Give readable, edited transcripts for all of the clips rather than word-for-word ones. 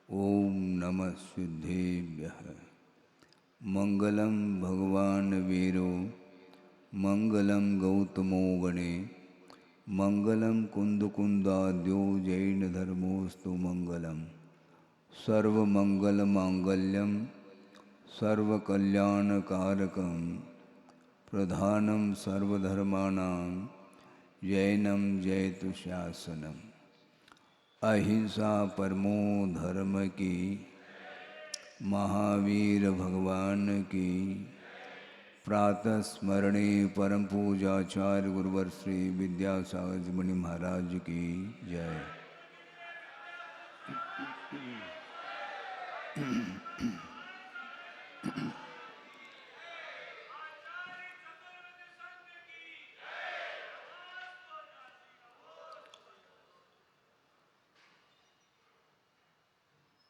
ओम नमः सिद्धेभ्यः। मंगलम भगवान वीरो मंगलम गौतमो गणे मंगलम कुंदकुंदाद्यो जैन धर्मोस्तु मंगलम सर्वमंगलमांगल्यम सर्वकल्याणकारकं प्रधानं सर्वधर्माणां जैनम जयतु शासनम। अहिंसा परमो धर्म की, महावीर भगवान की। प्रातः स्मरणे परम पूजाचार्य गुरुवर श्री विद्यासागर जी मुनि महाराज की जय।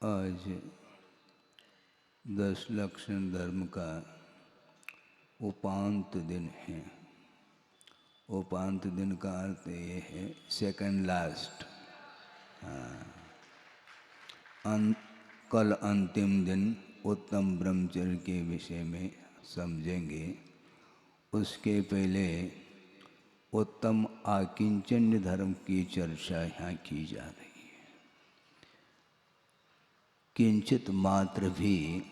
आज 10 लक्षण धर्म का उपांत दिन है। उपांत दिन का अर्थ ये है सेकंड लास्ट। कल अंतिम दिन उत्तम ब्रह्मचर्य के विषय में समझेंगे। उसके पहले उत्तम आकिंचन्य धर्म की चर्चा यहाँ की जा रही है। किंचित मात्र भी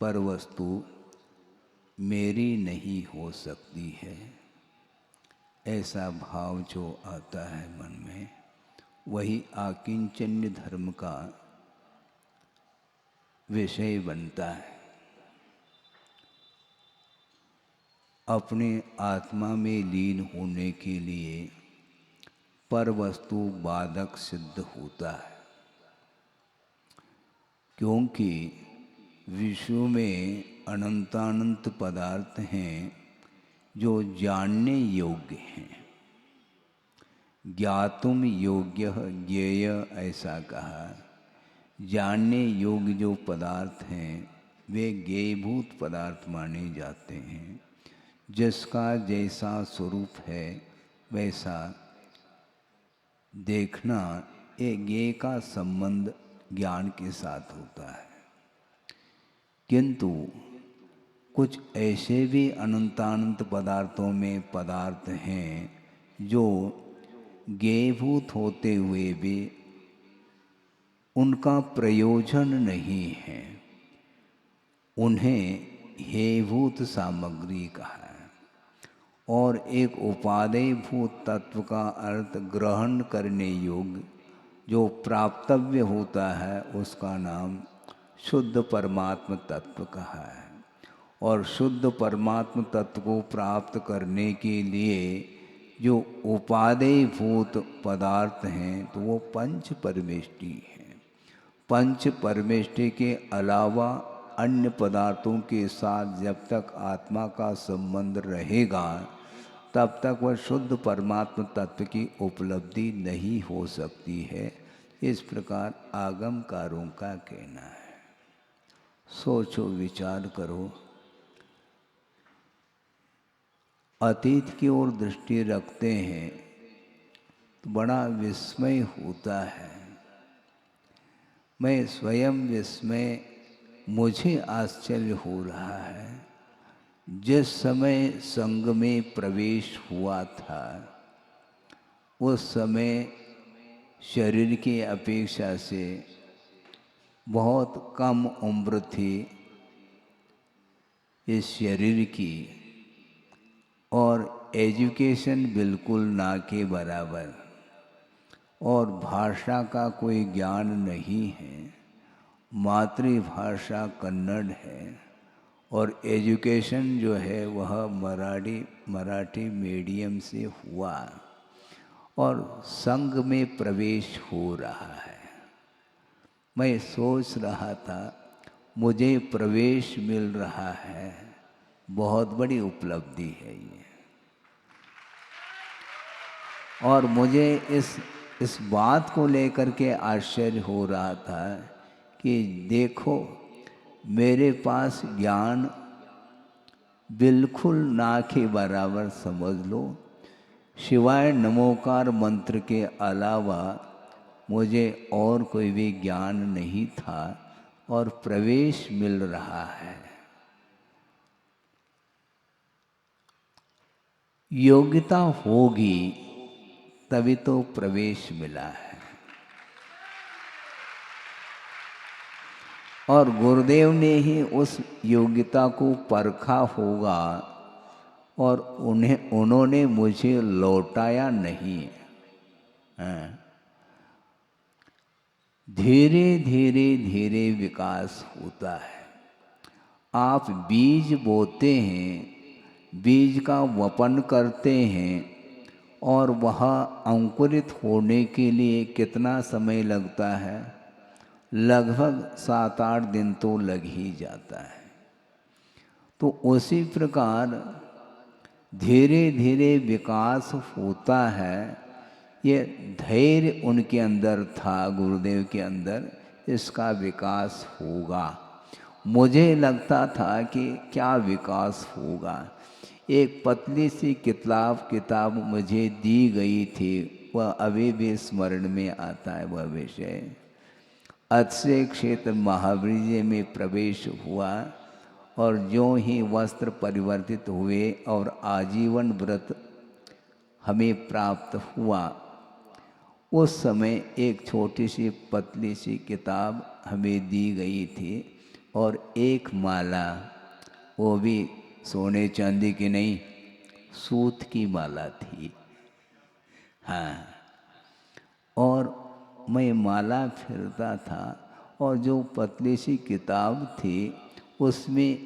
पर वस्तु मेरी नहीं हो सकती है, ऐसा भाव जो आता है मन में, वही आकिंचन्य धर्म का विषय बनता है। अपने आत्मा में लीन होने के लिए पर वस्तु बाधक सिद्ध होता है, क्योंकि विश्व में अनंतानंत पदार्थ हैं जो जानने योग्य हैं। ज्ञातुम योग्य ज्ञेय ऐसा कहा। जानने योग्य जो पदार्थ हैं वे ज्ञेयभूत पदार्थ माने जाते हैं। जिसका जैसा स्वरूप है वैसा देखना, ये ज्ञेय का संबंध ज्ञान के साथ होता है। किंतु कुछ ऐसे भी अनंतानंत पदार्थों में पदार्थ हैं जो ज्ञेयभूत होते हुए भी उनका प्रयोजन नहीं है। उन्हें हेयभूत सामग्री कहा है। और एक उपादेयभूत तत्व का अर्थ ग्रहण करने योग्य जो प्राप्तव्य होता है उसका नाम शुद्ध परमात्म तत्व कहा है। और शुद्ध परमात्म तत्व को प्राप्त करने के लिए जो उपादेयभूत पदार्थ हैं तो वो पंच परमेष्टि हैं। पंच परमेष्टि के अलावा अन्य पदार्थों के साथ जब तक आत्मा का संबंध रहेगा तब तक वह शुद्ध परमात्म तत्व की उपलब्धि नहीं हो सकती है। इस प्रकार आगमकारों का कहना है। सोचो, विचार करो। अतीत की ओर दृष्टि रखते हैं तो बड़ा विस्मय होता है। मैं स्वयं विस्मय, मुझे आश्चर्य हो रहा है। जिस समय संघ में प्रवेश हुआ था उस समय शरीर की अपेक्षा से बहुत कम उम्र थी इस शरीर की, और एजुकेशन बिल्कुल ना के बराबर, और भाषा का कोई ज्ञान नहीं है। मातृभाषा कन्नड़ है और एजुकेशन जो है वह मराठी मीडियम से हुआ और संघ में प्रवेश हो रहा है। मैं सोच रहा था मुझे प्रवेश मिल रहा है, बहुत बड़ी उपलब्धि है ये। और मुझे इस बात को लेकर के आश्चर्य हो रहा था कि देखो, मेरे पास ज्ञान बिल्कुल ना के बराबर समझ लो, सिवाय नमोकार मंत्र के अलावा मुझे और कोई भी ज्ञान नहीं था और प्रवेश मिल रहा है। योग्यता होगी तभी तो प्रवेश मिला है। और गुरुदेव ने ही उस योग्यता को परखा होगा और उन्होंने मुझे लौटाया नहीं है। धीरे धीरे धीरे विकास होता है। आप बीज बोते हैं, बीज का वपन करते हैं और वह अंकुरित होने के लिए कितना समय लगता है? लगभग 7-8 दिन तो लग ही जाता है। तो उसी प्रकार धीरे धीरे विकास होता है। ये धैर्य उनके अंदर था, गुरुदेव के अंदर, इसका विकास होगा। मुझे लगता था कि क्या विकास होगा। एक पतली सी किताब मुझे दी गई थी, वह अभी भी स्मरण में आता है। वह विषय अक्षय क्षेत्र महावीर्य में प्रवेश हुआ और जो ही वस्त्र परिवर्तित हुए और आजीवन व्रत हमें प्राप्त हुआ, उस समय एक छोटी सी पतली सी किताब हमें दी गई थी और एक माला, वो भी सोने चांदी की नहीं, सूत की माला थी। हाँ, और मैं माला फिरता था और जो पतली सी किताब थी उसमें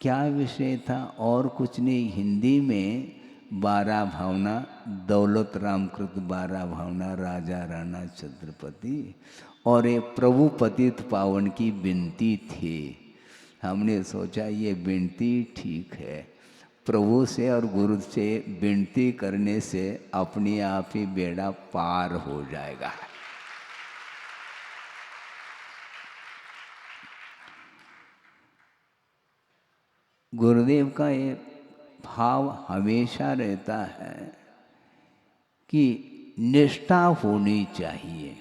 क्या विषय था और कुछ नहीं, हिंदी में 12 भावना, दौलत राम कृत 12 भावना, राजा राणा छत्रपति, और ये प्रभु पतित पावन की विनती थी। हमने सोचा ये विनती ठीक है, प्रभु से और गुरु से विनती करने से अपने आप ही बेड़ा पार हो जाएगा। गुरुदेव का ये भाव हमेशा रहता है कि निष्ठा होनी चाहिए,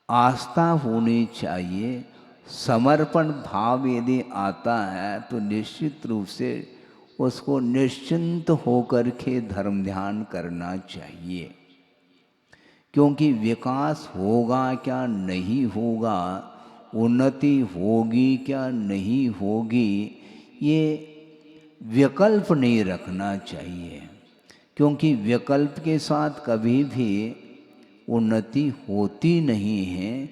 आस्था होनी चाहिए। समर्पण भाव यदि आता है तो निश्चित रूप से उसको निश्चिंत होकर के धर्म ध्यान करना चाहिए। क्योंकि विकास होगा क्या नहीं होगा, उन्नति होगी क्या नहीं होगी, ये विकल्प नहीं रखना चाहिए। क्योंकि विकल्प के साथ कभी भी उन्नति होती नहीं है।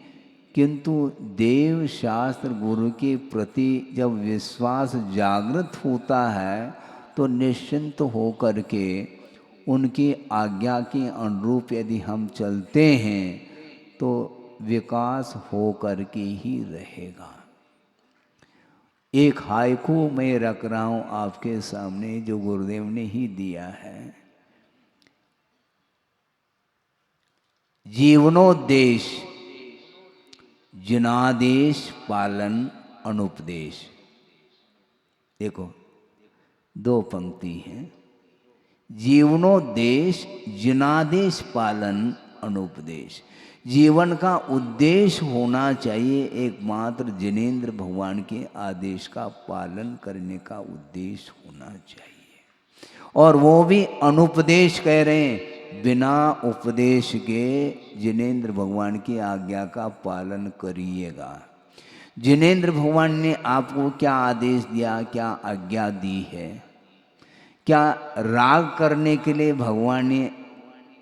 किंतु देव शास्त्र गुरु के प्रति जब विश्वास जागृत होता है तो निश्चिंत होकर के उनकी आज्ञा के अनुरूप यदि हम चलते हैं तो विकास होकर के ही रहेगा। एक हाइकू मैं रख रहा हूँ आपके सामने जो गुरुदेव ने ही दिया है। जीवनोद्देश्य जिनादेश पालन अनुपदेश। देखो 2 पंक्ति हैं। जीवनोद्देश्य जिनादेश पालन अनुपदेश। जीवन का उद्देश्य होना चाहिए एकमात्र जिनेंद्र भगवान के आदेश का पालन करने का उद्देश्य होना चाहिए। और वो भी अनुपदेश कह रहे हैं, बिना उपदेश के जिनेंद्र भगवान की आज्ञा का पालन करिएगा। जिनेंद्र भगवान ने आपको क्या आदेश दिया, क्या आज्ञा दी है? क्या राग करने के लिए भगवान ने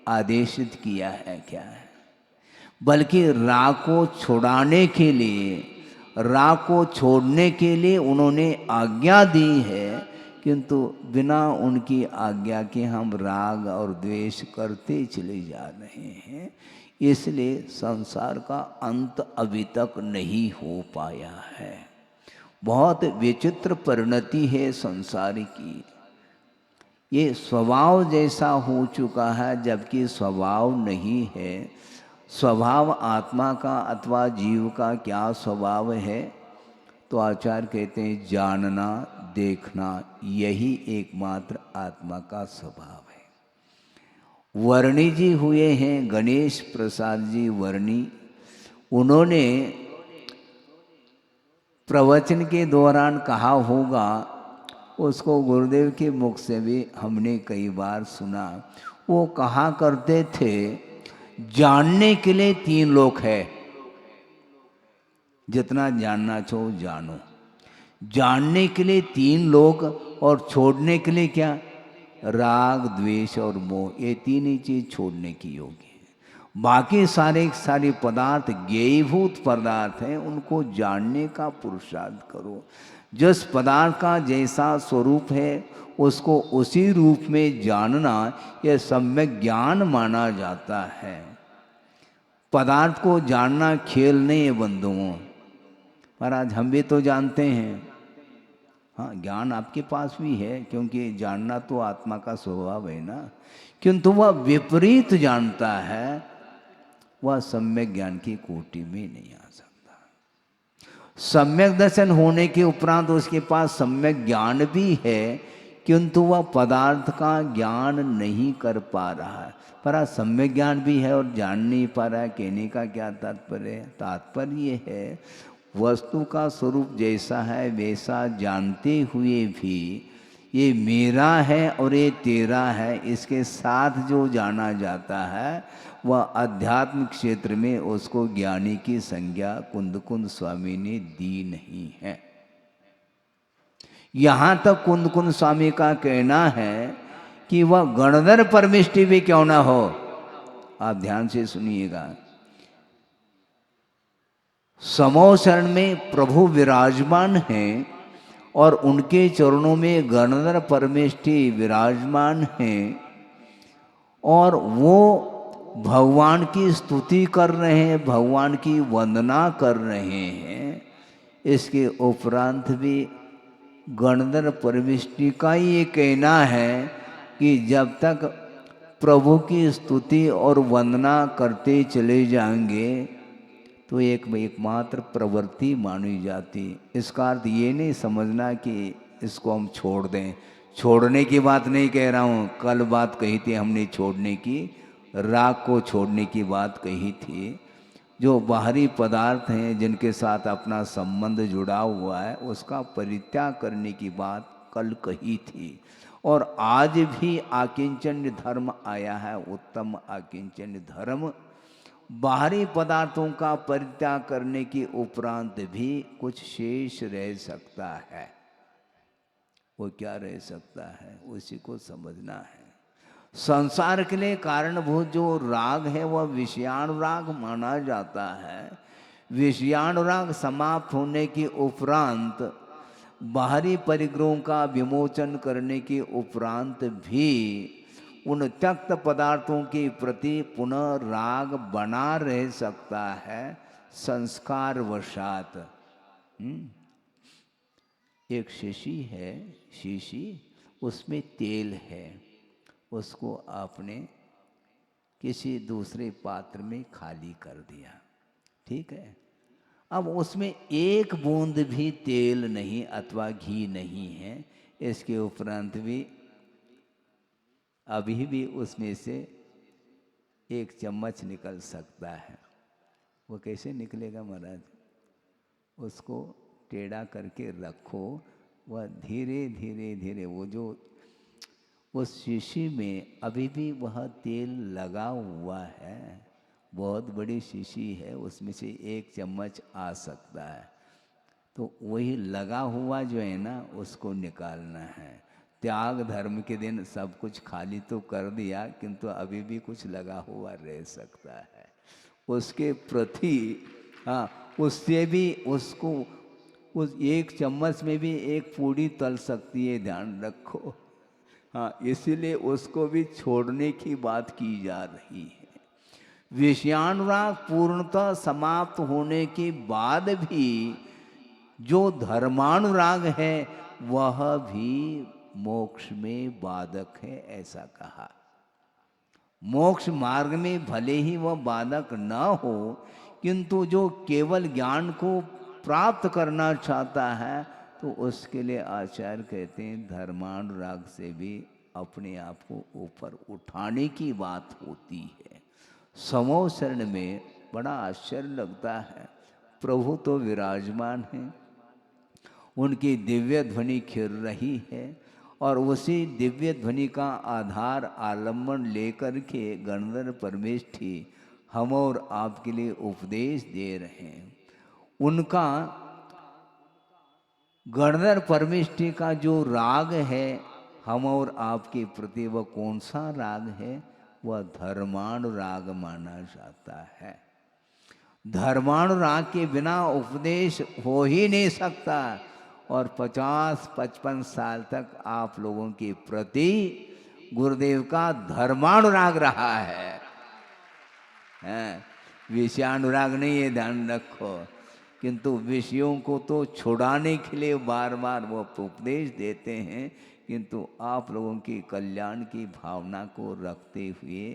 आदेशित किया है? क्या है? बल्कि राग को छुड़ाने के लिए, राग को छोड़ने के लिए उन्होंने आज्ञा दी है। किंतु बिना उनकी आज्ञा के हम राग और द्वेष करते चले जा रहे हैं। इसलिए संसार का अंत अभी तक नहीं हो पाया है। बहुत विचित्र परिणति है संसार की। ये स्वभाव जैसा हो चुका है जबकि स्वभाव नहीं है। स्वभाव आत्मा का अथवा जीव का क्या स्वभाव है? तो आचार्य कहते हैं जानना, देखना, यही एकमात्र आत्मा का स्वभाव है। वर्णी जी हुए हैं गणेश प्रसाद जी वर्णी। उन्होंने प्रवचन के दौरान कहा होगा, उसको गुरुदेव के मुख से भी हमने कई बार सुना। वो कहा करते थे, जानने के लिए 3 लोक है, जितना जानना चाहो जानो। जानने के लिए 3 लोक, और छोड़ने के लिए क्या? राग द्वेष और मोह, ये 3 ही चीज छोड़ने की योग्य है। बाकी सारे पदार्थ ज्ञेयभूत पदार्थ हैं, उनको जानने का पुरुषार्थ करो। जिस पदार्थ का जैसा स्वरूप है उसको उसी रूप में जानना, यह सम्यक ज्ञान माना जाता है। पदार्थ को जानना खेल नहीं है बंधुओं। महाराज हम भी तो जानते हैं, हाँ ज्ञान आपके पास भी है, क्योंकि जानना तो आत्मा का स्वभाव है ना। किंतु वह विपरीत जानता है, वह सम्यक ज्ञान की कोटि में नहीं आ सकता। सम्यक दर्शन होने के उपरांत उसके पास सम्यक ज्ञान भी है, किंतु वह पदार्थ का ज्ञान नहीं कर पा रहा है। पर सम्यक ज्ञान भी है और जान नहीं पा रहा है। कहने का क्या तात्पर्य है? तात्पर्य है, वस्तु का स्वरूप जैसा है वैसा जानते हुए भी ये मेरा है और ये तेरा है, इसके साथ जो जाना जाता है वह आध्यात्मिक क्षेत्र में उसको ज्ञानी की संज्ञा कुंद कुंद स्वामी ने दी नहीं है। यहाँ तक कुंद कुंद स्वामी का कहना है कि वह गणधर परमिष्टि भी क्यों ना हो। आप ध्यान से सुनिएगा, समो शरण में प्रभु विराजमान हैं और उनके चरणों में गणधर परमेष्टि विराजमान हैं, और वो भगवान की स्तुति कर रहे हैं, भगवान की वंदना कर रहे हैं। इसके उपरांत भी गणधर परमेष्टि का ये कहना है कि जब तक प्रभु की स्तुति और वंदना करते चले जाएंगे तो एकमात्र प्रवृत्ति मानी जाती। इसका अर्थ ये नहीं समझना कि इसको हम छोड़ दें। छोड़ने की बात नहीं कह रहा हूँ, कल बात कही थी हमने छोड़ने की, राग को छोड़ने की बात कही थी। जो बाहरी पदार्थ हैं जिनके साथ अपना संबंध जुड़ा हुआ है, उसका परित्याग करने की बात कल कही थी। और आज भी आकिंचन्य धर्म आया है, उत्तम आकिंचन्य धर्म। बाहरी पदार्थों का परित्याग करने के उपरांत भी कुछ शेष रह सकता है। वो क्या रह सकता है, उसी को समझना है। संसार के लिए कारणभूत जो राग है वह विषयानुराग माना जाता है। विषयानुराग समाप्त होने के उपरांत, बाहरी परिग्रहों का विमोचन करने के उपरांत भी उन त्यक्त पदार्थों के प्रति पुनः राग बना रह सकता है संस्कार वशात। एक शीशी है, शीशी उसमें तेल है, उसको आपने किसी दूसरे पात्र में खाली कर दिया, ठीक है। अब उसमें एक बूंद भी तेल नहीं अथवा घी नहीं है। इसके उपरांत भी अभी भी उसमें से 1 चम्मच निकल सकता है। वो कैसे निकलेगा महाराज? उसको टेढ़ा करके रखो, वह धीरे धीरे धीरे वो जो उस शीशी में अभी भी वह तेल लगा हुआ है। बहुत बड़ी शीशी है, उसमें से 1 चम्मच आ सकता है। तो वही लगा हुआ जो है ना, उसको निकालना है। त्याग धर्म के दिन सब कुछ खाली तो कर दिया, किंतु अभी भी कुछ लगा हुआ रह सकता है उसके प्रति। हाँ, उससे भी उसको उस 1 चम्मच में भी 1 पूड़ी तल सकती है, ध्यान रखो। हाँ, इसीलिए उसको भी छोड़ने की बात की जा रही है। विषयानुराग पूर्णतः समाप्त होने के बाद भी जो धर्मानुराग है वह भी मोक्ष में बाधक है, ऐसा कहा। मोक्ष मार्ग में भले ही वह बाधक न हो, किंतु जो केवल ज्ञान को प्राप्त करना चाहता है तो उसके लिए आचार्य कहते हैं धर्मानुराग से भी अपने आप को ऊपर उठाने की बात होती है। समो शरण में बड़ा आश्चर्य लगता है। प्रभु तो विराजमान हैं, उनकी दिव्य ध्वनि खिर रही है और उसी दिव्य ध्वनि का आधार आलम्बन लेकर के गणधर परमेष्ठी हम और आपके लिए उपदेश दे रहे हैं। उनका गणधर परमेष्ठी का जो राग है हम और आपके प्रति, वह कौन सा राग है? वह धर्मानुराग माना जाता है। धर्मानुराग के बिना उपदेश हो ही नहीं सकता। और 50-55 साल तक आप लोगों के प्रति गुरुदेव का धर्मानुराग रहा है, विषयानुराग नहीं, ये ध्यान रखो। किंतु विषयों को तो छुड़ाने के लिए बार बार वो उपदेश देते हैं, किंतु आप लोगों की कल्याण की भावना को रखते हुए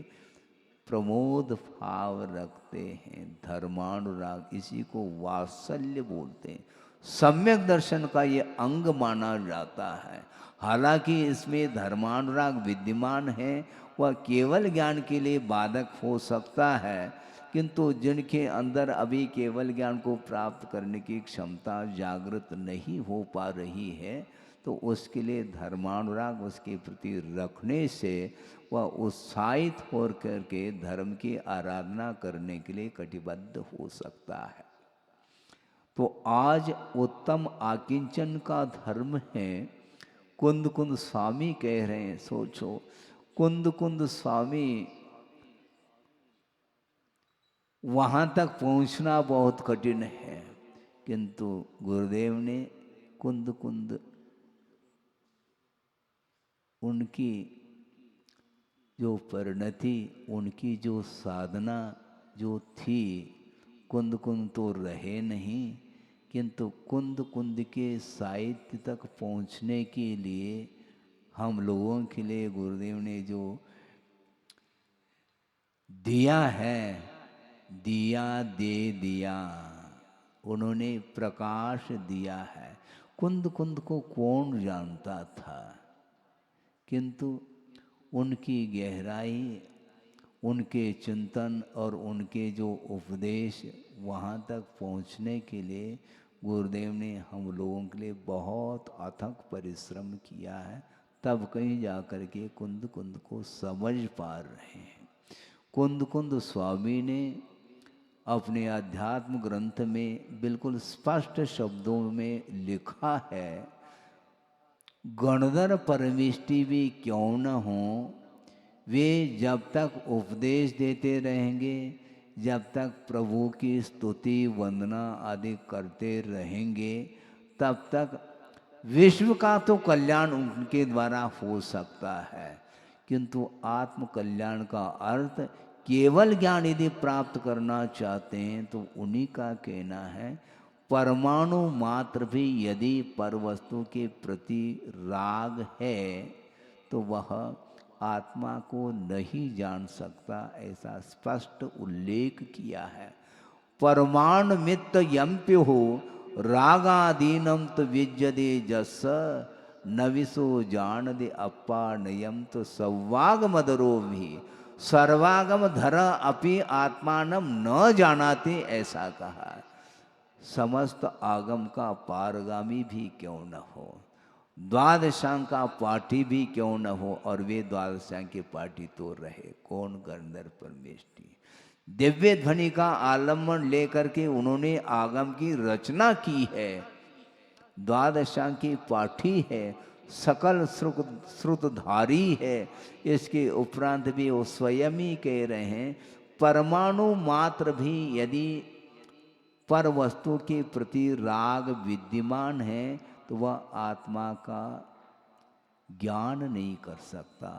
प्रमोद भाव रखते हैं। धर्मानुराग, इसी को वात्सल्य बोलते हैं। सम्यक दर्शन का ये अंग माना जाता है। हालांकि इसमें धर्मानुराग विद्यमान है, वह केवल ज्ञान के लिए बाधक हो सकता है, किंतु जिनके अंदर अभी केवल ज्ञान को प्राप्त करने की क्षमता जागृत नहीं हो पा रही है, तो उसके लिए धर्मानुराग उसके प्रति रखने से वह उत्साहित हो करके धर्म की आराधना करने के लिए कटिबद्ध हो सकता है। तो आज उत्तम आकिंचन का धर्म है। कुंद कुंद स्वामी कह रहे हैं, सोचो, कुंद कुंद स्वामी वहाँ तक पहुँचना बहुत कठिन है, किंतु गुरुदेव ने कुंद कुंद उनकी जो परिणति, उनकी जो साधना जो थी, कुंद कुंद तो रहे नहीं, किंतु कुंद कुंद के साहित्य तक पहुँचने के लिए हम लोगों के लिए गुरुदेव ने जो दिया है, दिया दे दिया, उन्होंने प्रकाश दिया है। कुंद कुंद को कौन जानता था, किंतु उनकी गहराई, उनके चिंतन और उनके जो उपदेश, वहाँ तक पहुँचने के लिए गुरुदेव ने हम लोगों के लिए बहुत अथक परिश्रम किया है, तब कहीं जा कर के कुंद कुंद को समझ पा रहे हैं। कुंद कुंद स्वामी ने अपने अध्यात्म ग्रंथ में बिल्कुल स्पष्ट शब्दों में लिखा है, गणधर परमेष्ठी भी क्यों न हो, वे जब तक उपदेश देते रहेंगे, जब तक प्रभु की स्तुति वंदना आदि करते रहेंगे, तब तक विश्व का तो कल्याण उनके द्वारा हो सकता है, किंतु आत्म कल्याण का अर्थ केवल ज्ञान यदि प्राप्त करना चाहते हैं तो उन्हीं का कहना है, परमाणु मात्र भी यदि परवस्तु के प्रति राग है तो वह आत्मा को नहीं जान सकता, ऐसा स्पष्ट उल्लेख किया है। परमाणु मित्त यम्प्य हो रागादीनम तो विज्यदे जस, नविसो जान दे अप्पा नयम तो सौवाग मदरो भी, सर्वागम धर अपि आत्मानम न जानाते, ऐसा कहा। समस्त आगम का पारगामी भी क्यों न हो, द्वादशांग का पाठी भी क्यों न हो, और वे द्वादशांग के पाठी तो रहे कौन, गणधर परमेष्ठी। दिव्य ध्वनि का आलम्बन लेकर के उन्होंने आगम की रचना की है, द्वादशांग की पाठी है, सकल श्रुतधारी है। इसके उपरांत भी वो स्वयं ही कह रहे हैं, परमाणु मात्र भी यदि पर वस्तु के प्रति राग विद्यमान है तो वह आत्मा का ज्ञान नहीं कर सकता।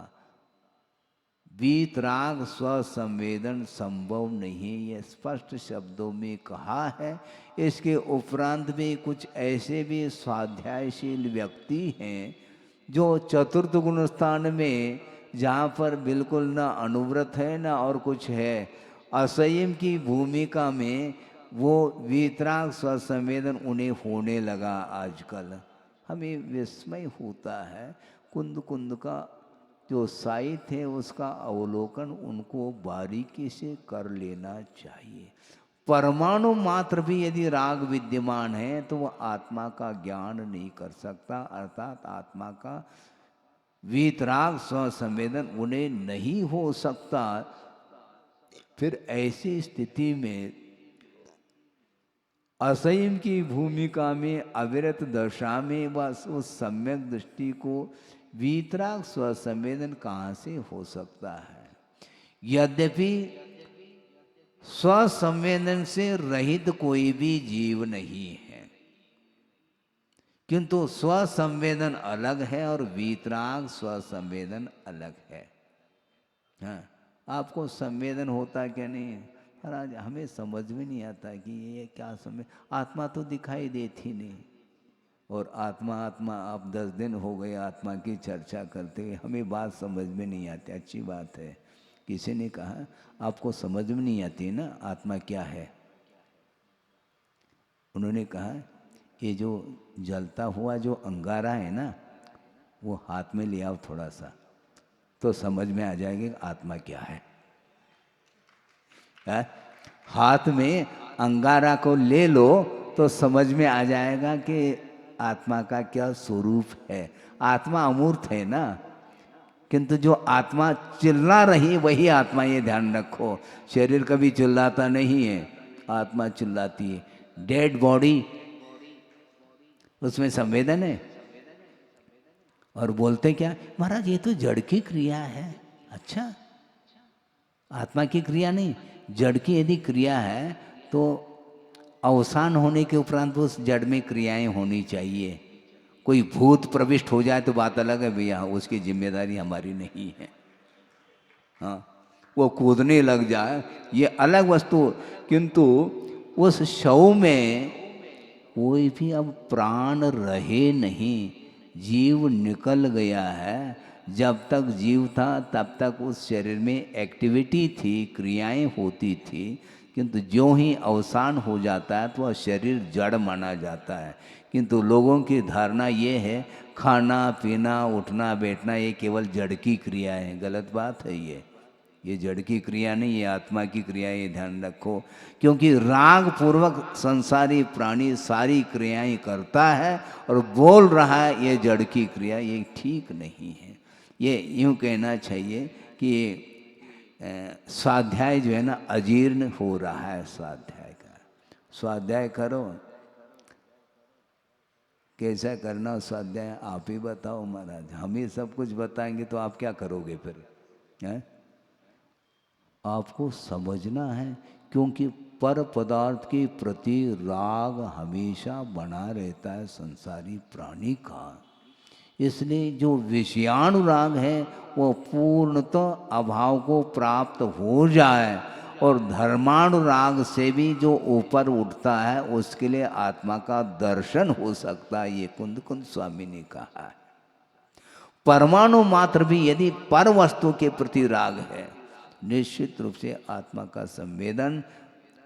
वीतराग स्वसंवेदन संभव नहीं, यह स्पष्ट शब्दों में कहा है। इसके उपरांत भी कुछ ऐसे भी स्वाध्यायशील व्यक्ति हैं जो चतुर्थ गुण स्थान में, जहाँ पर बिल्कुल न अनुव्रत है न और कुछ है, असंयम की भूमिका में वो वीतराग स्वसंवेदन उन्हें होने लगा। आजकल हमें विस्मय होता है, कुंद कुंद का जो साहित्य है उसका अवलोकन उनको बारीकी से कर लेना चाहिए। परमाणु मात्र भी यदि राग विद्यमान है तो वह आत्मा का ज्ञान नहीं कर सकता, अर्थात आत्मा का वीतराग स्वसंवेदन उन्हें नहीं हो सकता। फिर ऐसी स्थिति में असंयम की भूमिका में अविरत दशा में बस उस सम्यक दृष्टि को वीतराग स्वसंवेदन कहाँ से हो सकता है? यद्यपि स्वसंवेदन से रहित कोई भी जीव नहीं है, किंतु स्वसंवेदन अलग है और वीतराग स्वसंवेदन अलग है। हाँ, आपको संवेदन होता क्या नहीं? महाराज हमें समझ में नहीं आता कि ये क्या समझ, आत्मा तो दिखाई देती नहीं, और आत्मा आत्मा आप 10 दिन हो गए आत्मा की चर्चा करते हुए, हमें बात समझ में नहीं आती। अच्छी बात है, किसी ने कहा आपको समझ में नहीं आती ना आत्मा क्या है। उन्होंने कहा ये जो जलता हुआ जो अंगारा है ना, वो हाथ में ले आओ थोड़ा सा, तो समझ में आ जाएगी आत्मा क्या है। हाथ में अंगारा को ले लो तो समझ में आ जाएगा कि आत्मा का क्या स्वरूप है। आत्मा अमूर्त है ना, किंतु जो आत्मा चिल्ला रही वही आत्मा, ये ध्यान रखो। शरीर कभी चिल्लाता नहीं है, आत्मा चिल्लाती है। डेड बॉडी, उसमें संवेदन है। और बोलते क्या, महाराज ये तो जड़ की क्रिया है। अच्छा, आत्मा की क्रिया नहीं, जड़ की यदि क्रिया है तो अवसान होने के उपरांत उस जड़ में क्रियाएं होनी चाहिए। कोई भूत प्रविष्ट हो जाए तो बात अलग है भैया, उसकी जिम्मेदारी हमारी नहीं है। हाँ, वो कूदने लग जाए ये अलग वस्तु, किंतु उस शव में कोई भी अब प्राण रहे नहीं, जीव निकल गया है। जब तक जीव था तब तक उस शरीर में एक्टिविटी थी, क्रियाएं होती थी, किंतु ज्यों ही अवसान हो जाता है तो वह शरीर जड़ माना जाता है। किंतु लोगों की धारणा ये है खाना पीना उठना बैठना ये केवल जड़ की क्रिया है। गलत बात है ये जड़ की क्रिया नहीं, ये आत्मा की क्रिया, ये ध्यान रखो। क्योंकि राग पूर्वक संसारी प्राणी सारी क्रियाएं करता है और बोल रहा है ये जड़ की क्रिया, ये ठीक नहीं है। ये यूँ कहना चाहिए कि स्वाध्याय जो है ना अजीर्ण हो रहा है। स्वाध्याय का स्वाध्याय करो, कैसा करना स्वाध्याय आप ही बताओ महाराज। हम ही सब कुछ बताएंगे तो आप क्या करोगे फिर? हैं? आपको समझना है, क्योंकि पर पदार्थ के प्रति राग हमेशा बना रहता है संसारी प्राणी का। इसलिए जो विषयानुराग है वो पूर्णतः अभाव को प्राप्त हो जाए, और धर्मानुराग से भी जो ऊपर उठता है उसके लिए आत्मा का दर्शन हो सकता है। ये कुंद कुंद स्वामी ने कहा है। परमाणु मात्र भी यदि पर वस्तु के प्रति राग है, निश्चित रूप से आत्मा का संवेदन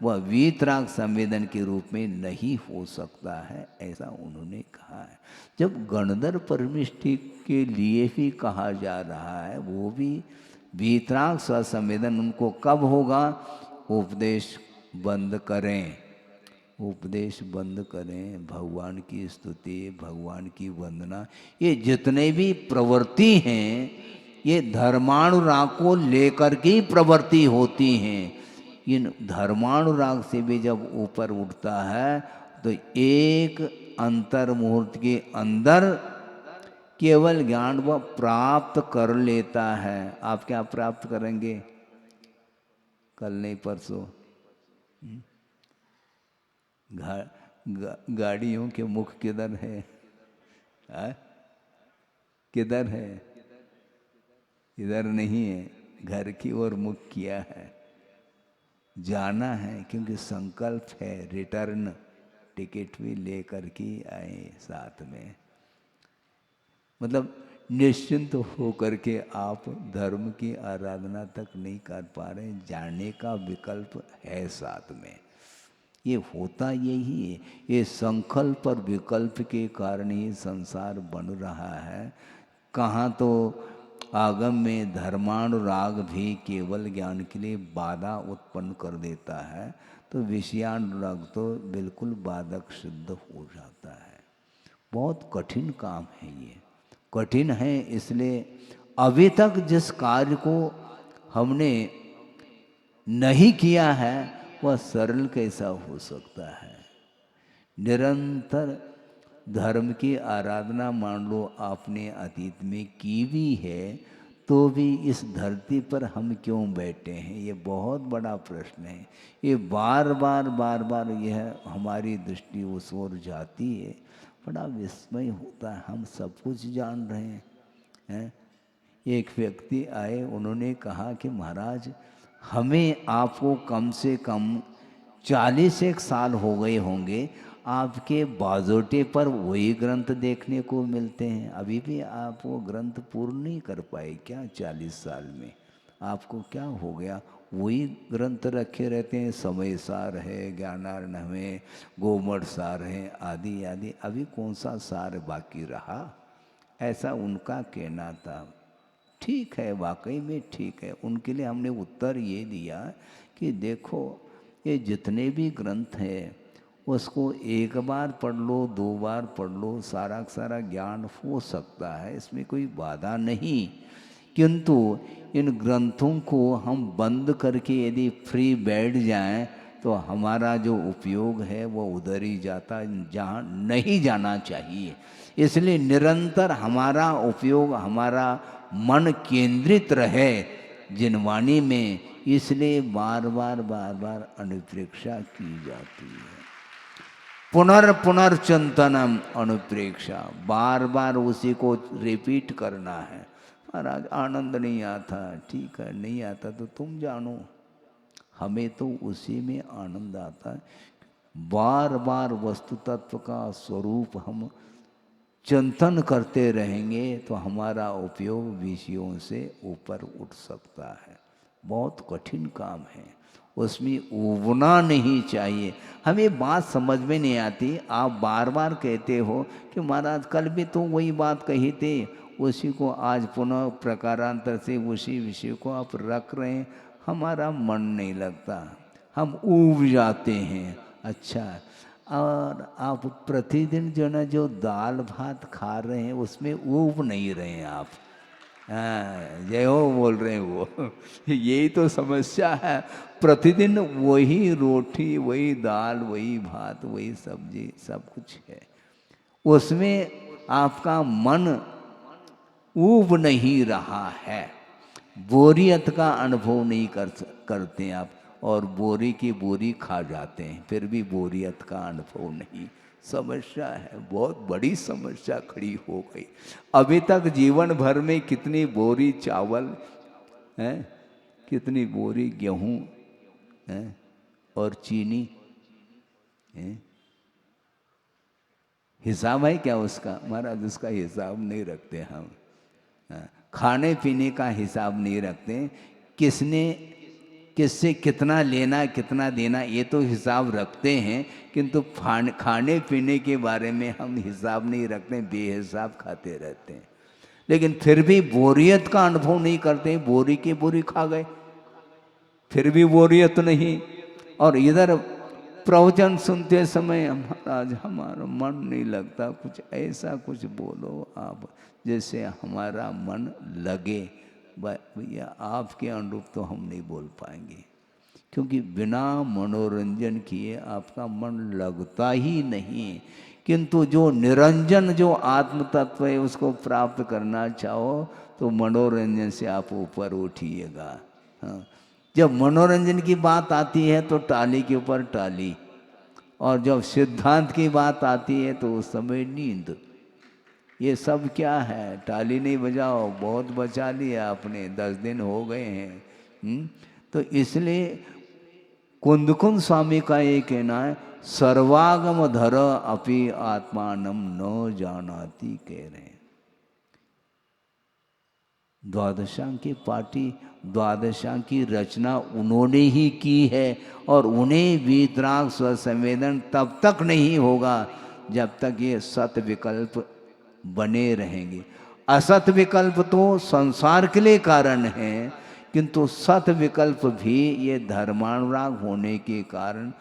वह वीतराग संवेदन के रूप में नहीं हो सकता है, ऐसा उन्होंने कहा है। जब गणधर परमिष्टि के लिए ही कहा जा रहा है, वो भी वीतराग स्वसंवेदन उनको कब होगा? उपदेश बंद करें, उपदेश बंद करें, भगवान की स्तुति भगवान की वंदना, ये जितने भी प्रवृत्ति हैं ये धर्मानुराग को लेकर के प्रवृत्ति होती हैं। इन धर्मानुराग से भी जब ऊपर उठता है तो एक अंतर मुहूर्त के अंदर केवल ज्ञान वह प्राप्त कर लेता है। आप क्या प्राप्त करेंगे? कल नहीं परसों गाड़ियों के मुख किधर है? किधर है? इधर नहीं है, घर की ओर मुख किया है। जाना है क्योंकि संकल्प है, रिटर्न टिकट भी लेकर के आए साथ में। मतलब निश्चिंत होकर के आप धर्म की आराधना तक नहीं कर पा रहे, जाने का विकल्प है साथ में। ये होता यही है, ये संकल्प और विकल्प के कारण ही संसार बन रहा है। कहाँ तो आगम में धर्मानुराग भी केवल ज्ञान के लिए बाधा उत्पन्न कर देता है, तो विषयानुराग तो बिल्कुल बाधक सिद्ध हो जाता है। बहुत कठिन काम है ये, कठिन है। इसलिए अभी तक जिस कार्य को हमने नहीं किया है वह सरल कैसा हो सकता है। निरंतर धर्म की आराधना मान लो आपने अतीत में की भी है, तो भी इस धरती पर हम क्यों बैठे हैं, ये बहुत बड़ा प्रश्न है। ये बार बार यह हमारी दृष्टि उस ओर जाती है, बड़ा विस्मय होता है। हम सब कुछ जान रहे हैं। एक व्यक्ति आए, उन्होंने कहा कि महाराज हमें आपको कम से कम 41 साल हो गए होंगे, आपके बाजोटे पर वही ग्रंथ देखने को मिलते हैं, अभी भी आप वो ग्रंथ पूर्ण नहीं कर पाए क्या? 40 साल में आपको क्या हो गया? वही ग्रंथ रखे रहते हैं, समय सार है, ज्ञानार्णव है, गोमठ सार है, आदि आदि, अभी कौन सा सार बाकी रहा? ऐसा उनका कहना था। ठीक है, वाकई में ठीक है। उनके लिए हमने उत्तर ये दिया कि देखो, ये जितने भी ग्रंथ हैं उसको एक बार पढ़ लो, 2 बार पढ़ लो, सारा का सारा ज्ञान हो सकता है, इसमें कोई बाधा नहीं। किंतु इन ग्रंथों को हम बंद करके यदि फ्री बैठ जाएं तो हमारा जो उपयोग है वो उधर ही जाता, जहाँ नहीं जाना चाहिए। इसलिए निरंतर हमारा उपयोग, हमारा मन केंद्रित रहे जिनवाणी में, इसलिए बार बार अनुप्रेक्षा की जाती है। पुनर्चिंतनम अनुप्रेक्षा, बार बार उसी को रिपीट करना है। महाराज आनंद नहीं आता, ठीक है, नहीं आता तो तुम जानो, हमें तो उसी में आनंद आता है। बार बार वस्तु तत्व का स्वरूप हम चिंतन करते रहेंगे तो हमारा उपयोग विषयों से ऊपर उठ सकता है। बहुत कठिन काम है, उसमें उबना नहीं चाहिए। हमें बात समझ में नहीं आती, आप बार बार कहते हो कि महाराज कल भी तो वही बात कही थी, उसी को आज पुनः प्रकारांतर से उसी विषय को आप रख रहे हैं, हमारा मन नहीं लगता, हम ऊब जाते हैं। अच्छा, और आप प्रतिदिन जो ना जो दाल भात खा रहे हैं उसमें ऊब नहीं रहे हैं आप। हाँ, जय हो बोल रहे हैं वो। यही तो समस्या है, प्रतिदिन वही रोटी, वही दाल, वही भात, वही सब्जी, सब कुछ है, उसमें आपका मन ऊब नहीं रहा है, बोरियत का अनुभव नहीं करते आप, और बोरी की बोरी खा जाते हैं, फिर भी बोरियत का अनुभव नहीं। समस्या है, बहुत बड़ी समस्या खड़ी हो गई। अभी तक जीवन भर में कितनी बोरी चावल है, कितनी बोरी गेहूं है और चीनी है, हिसाब है क्या उसका? महाराज उसका हिसाब नहीं रखते हम। खाने पीने का हिसाब नहीं रखते, किसने किससे कितना लेना कितना देना ये तो हिसाब रखते हैं, किंतु खाने पीने के बारे में हम हिसाब नहीं रखते, बेहिसाब खाते रहते हैं। लेकिन फिर भी बोरियत का अनुभव नहीं करते, बोरी की बोरी खा गए फिर भी बोरियत नहीं। और इधर प्रवचन सुनते समय महाराज हमारा मन नहीं लगता, कुछ ऐसा कुछ बोलो आप जैसे हमारा मन लगे। भैया आपके अनुरूप तो हम नहीं बोल पाएंगे, क्योंकि बिना मनोरंजन किए आपका मन लगता ही नहीं। किंतु जो निरंजन, जो आत्म तत्व है, उसको प्राप्त करना चाहो तो मनोरंजन से आप ऊपर उठिएगा। हाँ, जब मनोरंजन की बात आती है तो टाली के ऊपर टाली, और जब सिद्धांत की बात आती है तो उस समय नींद। ये सब क्या है? टाली नहीं बजाओ, बहुत बचा लिया आपने, 10 दिन हो गए हैं। तो इसलिए कुंदकुंद स्वामी का ये कहना है, सर्वागम धर अपि आत्मानम न जानाति, कह रहे हैं। द्वादशांग की पार्टी, द्वादशांग की रचना उन्होंने ही की है, और उन्हें वीतराग स्वसंवेदन तब तक नहीं होगा जब तक ये सत विकल्प बने रहेंगे। असत विकल्प तो संसार के लिए कारण है, किंतु सत विकल्प भी ये धर्मानुराग होने के कारण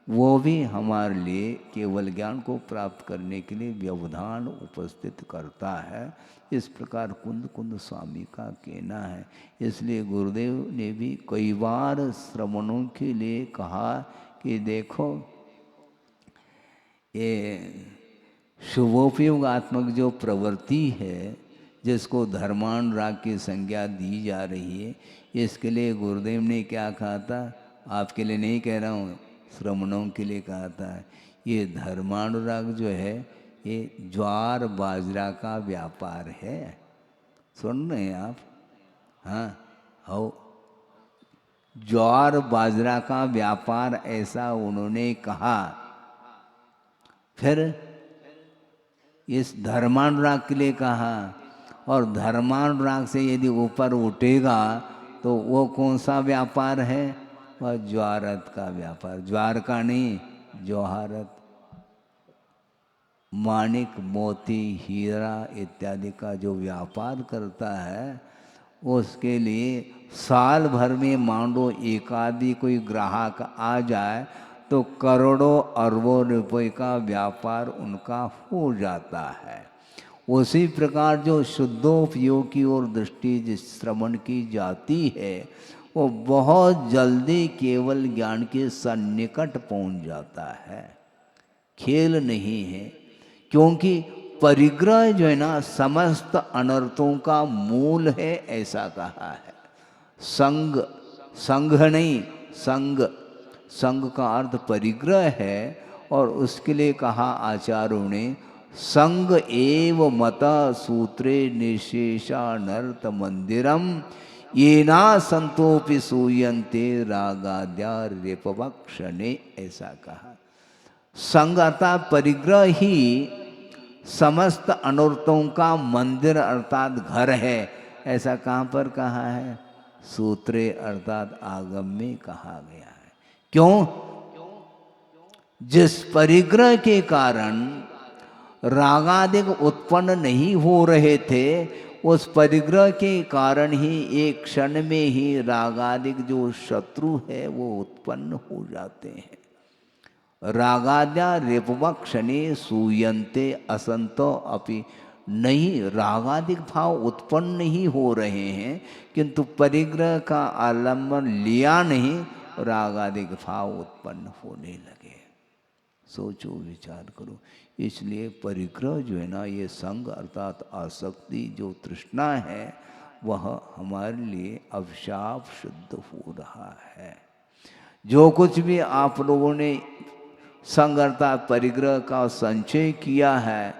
वो भी हमारे लिए केवल ज्ञान को प्राप्त करने के लिए व्यवधान उपस्थित करता है। इस प्रकार कुंद कुंद स्वामी का कहना है। इसलिए गुरुदेव ने भी कई बार श्रवणों के लिए कहा कि देखो ये शुभोपयोगात्मक जो प्रवृत्ति है, जिसको धर्मानुराग की संज्ञा दी जा रही है, इसके लिए गुरुदेव ने क्या कहा था, आपके लिए नहीं कह रहा हूँ, श्रमणों के लिए कहा था, ये धर्मानुराग जो है ये ज्वार बाजरा का व्यापार है। सुन रहे हैं आप? हाँ हो, ज्वार बाजरा का व्यापार, ऐसा उन्होंने कहा। फिर इस धर्मानुराग के लिए कहा, और धर्मानुराग से यदि ऊपर उठेगा तो वो कौन सा व्यापार है? वह ज्वारत का व्यापार। ज्वार का नहीं, जौहरत, माणिक मोती हीरा इत्यादि का जो व्यापार करता है, उसके लिए साल भर में मान लो एक आदि कोई ग्राहक आ जाए तो करोड़ों अरबों रुपए का व्यापार उनका हो जाता है। उसी प्रकार जो शुद्धोपयोग की ओर दृष्टि जिस श्रवण की जाती है, वो बहुत जल्दी केवल ज्ञान के सन्निकट पहुंच जाता है, खेल नहीं है। क्योंकि परिग्रह जो है ना, समस्त अनर्थों का मूल है, ऐसा कहा है। संग, संघ नहीं, संग, संग का अर्थ परिग्रह है। और उसके लिए कहा आचार्यों ने, संग एव मत सूत्रे निशेषानर्थ मंदिरम ये ना संतोपि सूयन्ते रागाद्या रेपवक्षणे, ऐसा कहा। संग अर्थात परिग्रह ही समस्त अनर्थों का मंदिर अर्थात घर है, ऐसा कहाँ पर कहा है? सूत्रे अर्थात आगम में कहा गया है। क्यों? जिस परिग्रह के कारण रागादिक उत्पन्न नहीं हो रहे थे, उस परिग्रह के कारण ही एक क्षण में ही रागादिक जो शत्रु है वो उत्पन्न हो जाते हैं। रागाद्या रेपवक्षणे सूयन्ते असंतो अपि, नहीं रागादिक भाव उत्पन्न नहीं हो रहे हैं, किंतु परिग्रह का आलम्बन लिया नहीं, रागादिक भाव उत्पन्न होने लगे। सोचो, विचार करो। इसलिए परिग्रह जो है ना, ये संग अर्थात आसक्ति जो तृष्णा है, वह हमारे लिए अभिशाप शुद्ध हो रहा है। जो कुछ भी आप लोगों ने संग अर्थात परिग्रह का संचय किया है,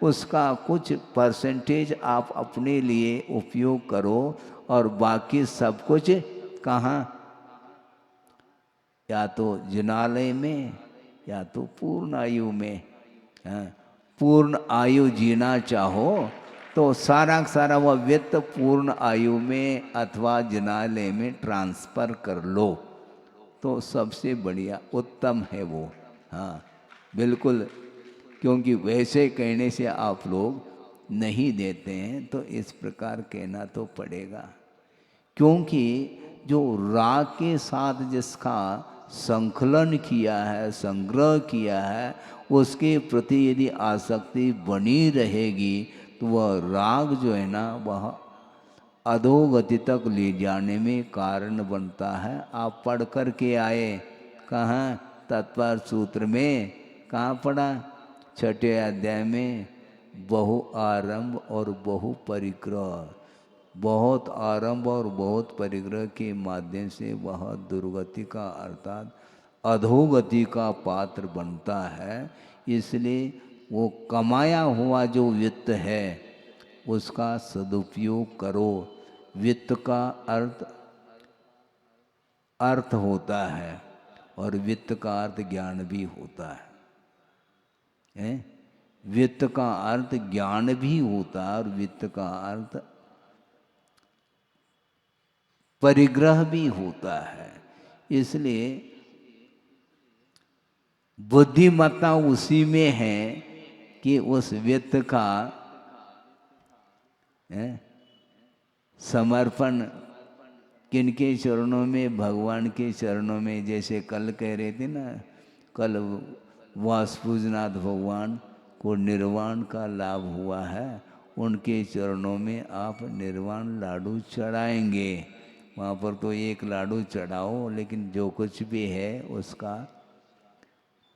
उसका कुछ परसेंटेज आप अपने लिए उपयोग करो, और बाकी सब कुछ कहाँ? या तो जिनालय में, या तो पूर्ण आयु में। पूर्ण आयु जीना चाहो तो सारा सारा वह वित्त पूर्ण आयु में अथवा जिनालय में ट्रांसफ़र कर लो, तो सबसे बढ़िया उत्तम है वो। हाँ बिल्कुल, क्योंकि वैसे कहने से आप लोग नहीं देते हैं, तो इस प्रकार कहना तो पड़ेगा। क्योंकि जो राग के साथ जिसका संकलन किया है, संग्रह किया है, उसके प्रति यदि आसक्ति बनी रहेगी तो वह राग जो है ना, वह अधोगति तक ले जाने में कारण बनता है। आप पढ़ कर के आए कहाँ? तत्पर सूत्र में। कहाँ पढ़ा? छठे अध्याय में। बहु आरंभ और बहु परिग्रह, बहुत आरंभ और बहुत परिग्रह के माध्यम से वह दुर्गति का अर्थात अधोगति का पात्र बनता है। इसलिए वो कमाया हुआ जो वित्त है उसका सदुपयोग करो। वित्त का अर्थ होता है, और वित्त का अर्थ ज्ञान भी होता है। वित्त का अर्थ ज्ञान भी होता है, और वित्त का अर्थ परिग्रह भी होता है। इसलिए बुद्धिमत्ता उसी में है कि उस वित्त का हैं। समर्पण किनके चरणों में? भगवान के चरणों में। जैसे कल कह रहे थे ना, कल वासुपूजनाथ भगवान को निर्वाण का लाभ हुआ है, उनके चरणों में आप निर्वाण लाडू चढ़ाएंगे। वहाँ पर तो एक लाडू चढ़ाओ, लेकिन जो कुछ भी है उसका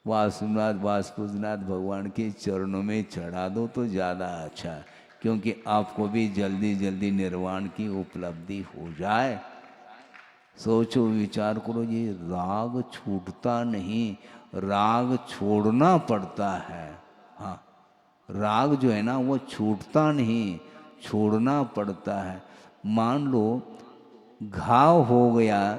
वासुपूजनाथ भगवान के चरणों में चढ़ा दो तो ज़्यादा अच्छा, क्योंकि आपको भी जल्दी जल्दी निर्वाण की उपलब्धि हो जाए। सोचो, विचार करो, ये राग छूटता नहीं, राग छोड़ना पड़ता है। हाँ, राग जो है ना वो छूटता नहीं, छोड़ना पड़ता है। मान लो घाव हो गया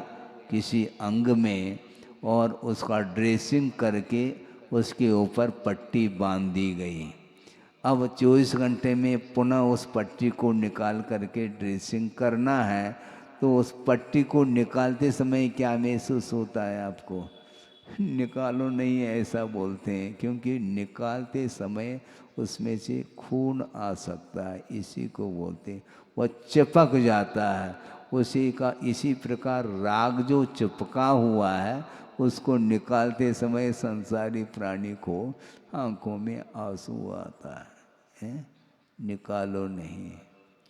किसी अंग में और उसका ड्रेसिंग करके उसके ऊपर पट्टी बांध दी गई। अब 24 घंटे में पुनः उस पट्टी को निकाल करके ड्रेसिंग करना है, तो उस पट्टी को निकालते समय क्या महसूस होता है आपको? निकालो नहीं ऐसा बोलते हैं, क्योंकि निकालते समय उसमें से खून आ सकता है, इसी को बोलते हैं। वह चिपक जाता है उसी का। इसी प्रकार राग जो चिपका हुआ है उसको निकालते समय संसारी प्राणी को आंखों में आंसू आता है। निकालो नहीं,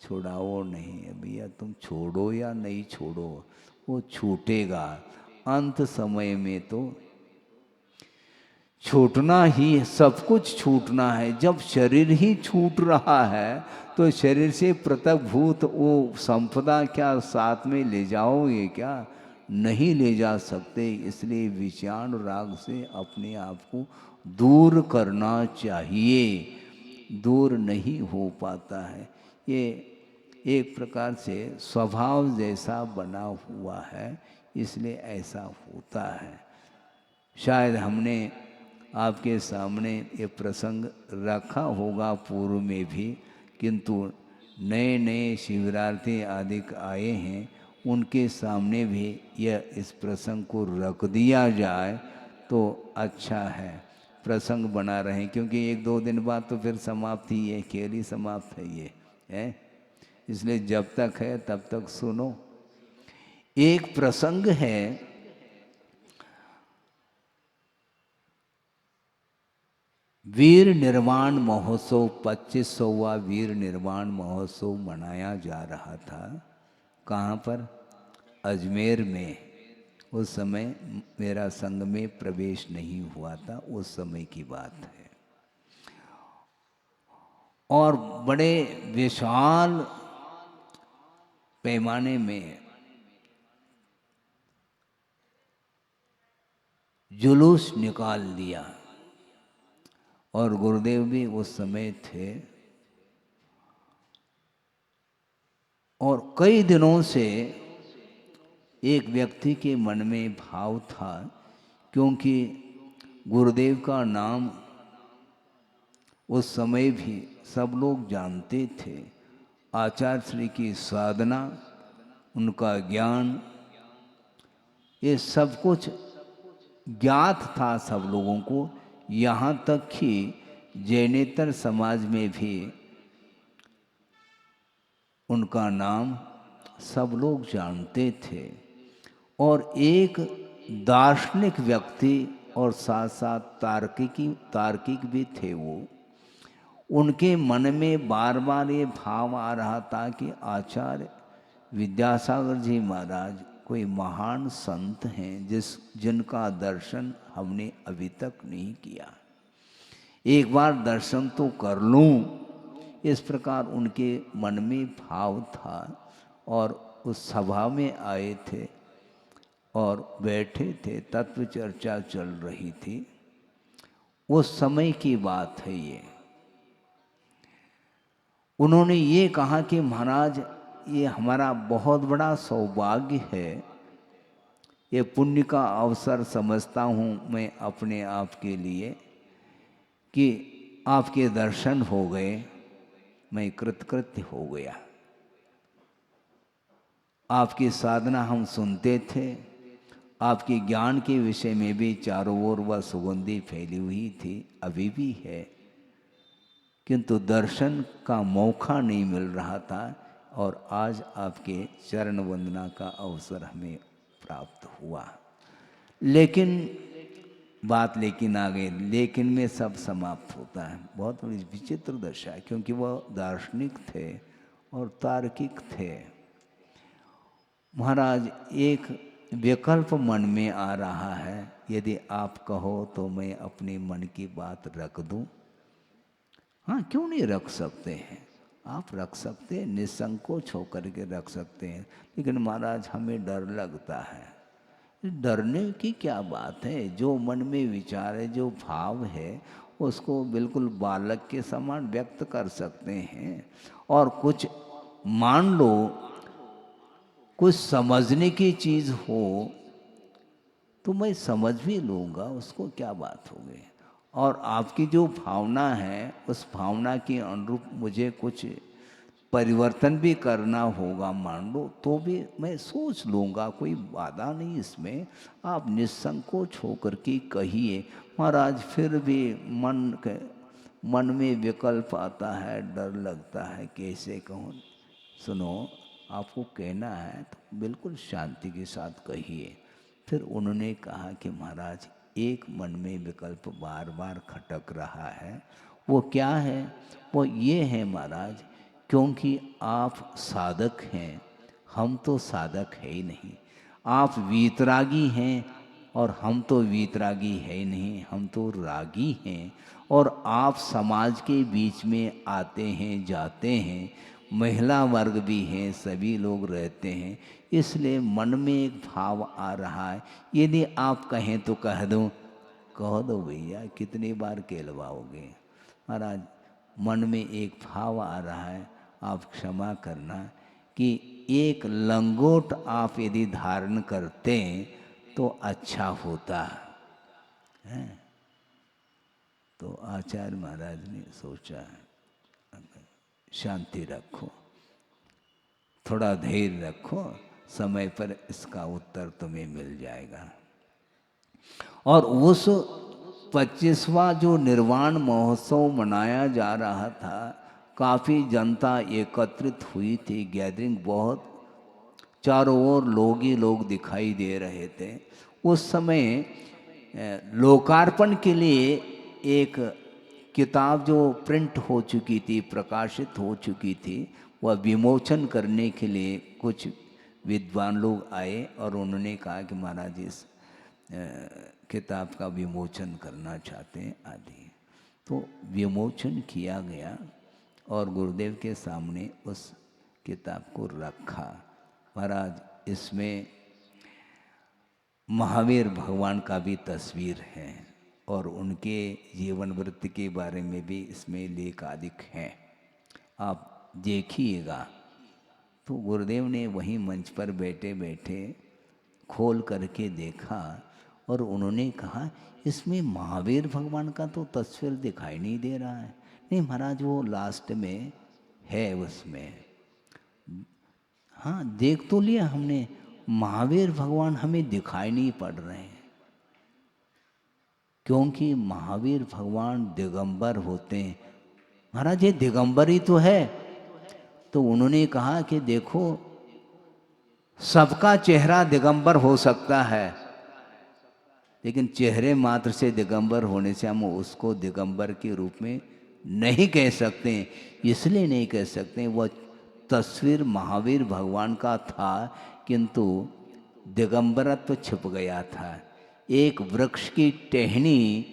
छुड़ाओ नहीं। भैया तुम छोड़ो या नहीं छोड़ो, वो छूटेगा। अंत समय में तो छूटना ही, सब कुछ छूटना है। जब शरीर ही छूट रहा है तो शरीर से पृथक भूत वो संपदा क्या साथ में ले जाओगे क्या? नहीं ले जा सकते। इसलिए विषाण राग से अपने आप को दूर करना चाहिए। दूर नहीं हो पाता है, ये एक प्रकार से स्वभाव जैसा बना हुआ है, इसलिए ऐसा होता है। शायद हमने आपके सामने ये प्रसंग रखा होगा पूर्व में भी, किंतु नए नए शिविरार्थी आदि आए हैं, उनके सामने भी यह इस प्रसंग को रख दिया जाए तो अच्छा है। प्रसंग बना रहे, क्योंकि 1-2 दिन बाद तो फिर समाप्त ही है, खेल ही समाप्त है ये है। इसलिए जब तक है तब तक सुनो। एक प्रसंग है, वीर निर्वाण महोत्सव, 25वां वीर निर्वाण महोत्सव मनाया जा रहा था। कहाँ पर? अजमेर में। उस समय मेरा संघ में प्रवेश नहीं हुआ था, उस समय की बात है। और बड़े विशाल पैमाने में जुलूस निकाल दिया, और गुरुदेव भी उस समय थे। और कई दिनों से एक व्यक्ति के मन में भाव था, क्योंकि गुरुदेव का नाम उस समय भी सब लोग जानते थे। आचार्य श्री की साधना, उनका ज्ञान, ये सब कुछ ज्ञात था सब लोगों को। यहाँ तक कि जैनेतर समाज में भी उनका नाम सब लोग जानते थे। और एक दार्शनिक व्यक्ति और साथ साथ तार्किक भी थे वो। उनके मन में बार बार ये भाव आ रहा था कि आचार्य विद्यासागर जी महाराज कोई महान संत हैं जिनका दर्शन हमने अभी तक नहीं किया, एक बार दर्शन तो कर लूं। इस प्रकार उनके मन में भाव था। और उस सभा में आए थे और बैठे थे, तत्व चर्चा चल रही थी। उस समय की बात है ये। उन्होंने ये कहा कि महाराज, ये हमारा बहुत बड़ा सौभाग्य है, ये पुण्य का अवसर समझता हूँ मैं अपने आप के लिए, कि आपके दर्शन हो गए, मैं कृतकृत्य हो गया। आपकी साधना हम सुनते थे, आपके ज्ञान के विषय में भी चारों ओर वह सुगंधी फैली हुई थी, अभी भी है, किंतु दर्शन का मौका नहीं मिल रहा था और आज आपके चरण वंदना का अवसर हमें प्राप्त हुआ। लेकिन बात लेकिन आ गई, लेकिन में सब समाप्त होता है। बहुत बड़ी विचित्र दशा है, क्योंकि वह दार्शनिक थे और तार्किक थे। महाराज, एक विकल्प मन में आ रहा है, यदि आप कहो तो मैं अपने मन की बात रख दूं। हाँ, क्यों नहीं रख सकते हैं, आप रख सकते हैं, निसंकोच होकर के रख सकते हैं। लेकिन महाराज, हमें डर लगता है। डरने की क्या बात है, जो मन में विचार है, जो भाव है, उसको बिल्कुल बालक के समान व्यक्त कर सकते हैं। और कुछ मान लो, कुछ समझने की चीज़ हो तो मैं समझ भी लूँगा, उसको क्या बात हो गई। और आपकी जो भावना है, उस भावना के अनुरूप मुझे कुछ परिवर्तन भी करना होगा, मान लो, तो भी मैं सोच लूँगा, कोई बाधा नहीं इसमें। आप निसंकोच होकर के कहिए। महाराज, फिर भी मन में विकल्प आता है, डर लगता है, कैसे कहूँ। सुनो, आपको कहना है तो बिल्कुल शांति के साथ कहिए। फिर उन्होंने कहा कि महाराज, एक मन में विकल्प बार बार खटक रहा है। वो क्या है? वो ये है महाराज, क्योंकि आप साधक हैं, हम तो साधक है ही नहीं। आप वीतरागी हैं और हम तो वीतरागी है ही नहीं, हम तो रागी हैं। और आप समाज के बीच में आते हैं, जाते हैं, महिला वर्ग भी हैं, सभी लोग रहते हैं, इसलिए मन में एक भाव आ रहा है। यदि आप कहें तो कह दो, कह दो भैया, कितनी बार कहलवाओगे। महाराज, मन में एक भाव आ रहा है, आप क्षमा करना, कि एक लंगोट आप यदि धारण करते तो अच्छा होता है। तो आचार्य महाराज ने सोचा, शांति रखो, थोड़ा धैर्य रखो, समय पर इसका उत्तर तुम्हें मिल जाएगा। और उस 25वां जो निर्वाण महोत्सव मनाया जा रहा था, काफ़ी जनता एकत्रित हुई थी, गैदरिंग बहुत, चारों ओर लोग ही लोग दिखाई दे रहे थे। उस समय लोकार्पण के लिए एक किताब जो प्रिंट हो चुकी थी, प्रकाशित हो चुकी थी, वह विमोचन करने के लिए कुछ विद्वान लोग आए और उन्होंने कहा कि महाराज, इस किताब का विमोचन करना चाहते हैं आदि। तो विमोचन किया गया और गुरुदेव के सामने उस किताब को रखा। महाराज, इसमें महावीर भगवान का भी तस्वीर है और उनके जीवन वृत्ति के बारे में भी इसमें लेख अधिक हैं, आप देखिएगा। तो गुरुदेव ने वहीं मंच पर बैठे बैठे खोल करके देखा और उन्होंने कहा, इसमें महावीर भगवान का तो तस्वीर दिखाई नहीं दे रहा है। नहीं महाराज, वो लास्ट में है उसमें। हाँ, देख तो लिया हमने, महावीर भगवान हमें दिखाई नहीं पड़ रहे हैं, क्योंकि महावीर भगवान दिगंबर होते हैं। महाराज, ये दिगंबर ही तो है। तो उन्होंने कहा कि देखो, सबका चेहरा दिगंबर हो सकता है, लेकिन चेहरे मात्र से दिगंबर होने से हम उसको दिगंबर के रूप में नहीं कह सकते। इसलिए नहीं कह सकते, वह तस्वीर महावीर भगवान का था, किंतु दिगंबरत्व छुप गया था। एक वृक्ष की टहनी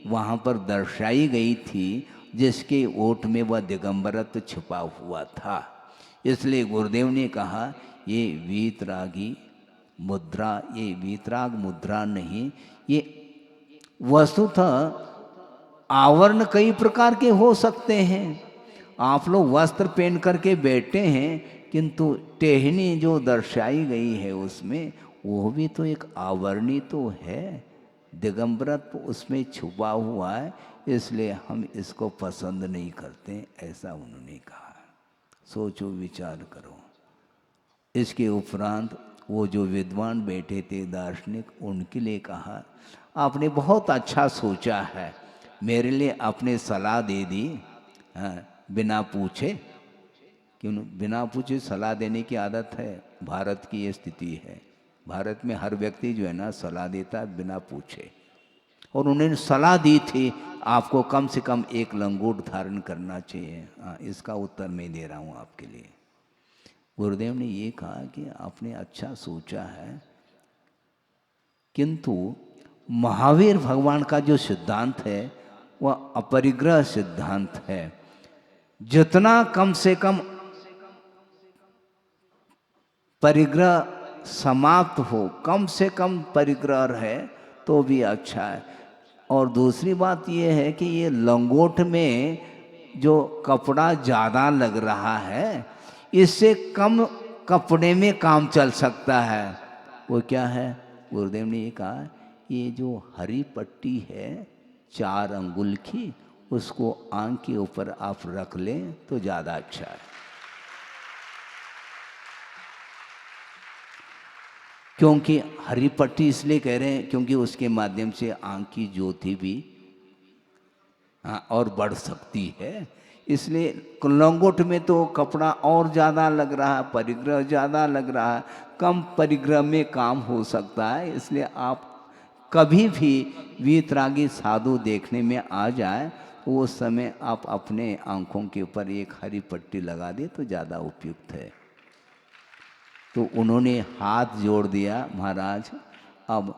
वहाँ पर दर्शाई गई थी, जिसके ओट में वह दिगंबरत्व छुपा हुआ था। इसलिए गुरुदेव ने कहा, ये वीतरागी मुद्रा, ये वीतराग मुद्रा नहीं, ये वस्तुतः आवरण कई प्रकार के हो सकते हैं। आप लोग वस्त्र पहन करके बैठे हैं, किंतु टहनी जो दर्शाई गई है उसमें, वो भी तो एक आवरणी तो है, दिगंबरत्व उसमें छुपा हुआ है, इसलिए हम इसको पसंद नहीं करते, ऐसा उन्होंने कहा। सोचो, विचार करो। इसके उपरांत वो जो विद्वान बैठे थे दार्शनिक, उनके लिए कहा, आपने बहुत अच्छा सोचा है, मेरे लिए आपने सलाह दे दी, हाँ, बिना पूछे, क्यों बिना पूछे सलाह देने की आदत है, भारत की ये स्थिति है। भारत में हर व्यक्ति जो है ना सलाह देता है बिना पूछे। और उन्होंने सलाह दी थी आपको कम से कम एक लंगोट धारण करना चाहिए। हाँ, इसका उत्तर मैं दे रहा हूँ आपके लिए। गुरुदेव ने ये कहा कि आपने अच्छा सोचा है, किंतु महावीर भगवान का जो सिद्धांत है वह अपरिग्रह सिद्धांत है। जितना कम से कम परिग्रह समाप्त हो, कम से कम परिग्रह रहे तो भी अच्छा है। और दूसरी बात ये है कि ये लंगोट में जो कपड़ा ज़्यादा लग रहा है, इससे कम कपड़े में काम चल सकता है। वो क्या है? गुरुदेव ने ये कहा, ये जो हरी पट्टी है 4 अंगुल की, उसको आंख के ऊपर आप रख लें तो ज़्यादा अच्छा है। क्योंकि हरी पट्टी इसलिए कह रहे हैं क्योंकि उसके माध्यम से आंख की ज्योति भी और बढ़ सकती है। इसलिए लंगोट में तो कपड़ा और ज़्यादा लग रहा है, परिग्रह ज़्यादा लग रहा है, कम परिग्रह में काम हो सकता है। इसलिए आप कभी भी वीतरागी साधु देखने में आ जाए तो उस समय आप अपने आंखों के ऊपर एक हरी पट्टी लगा दें तो ज़्यादा उपयुक्त है। तो उन्होंने हाथ जोड़ दिया, महाराज अब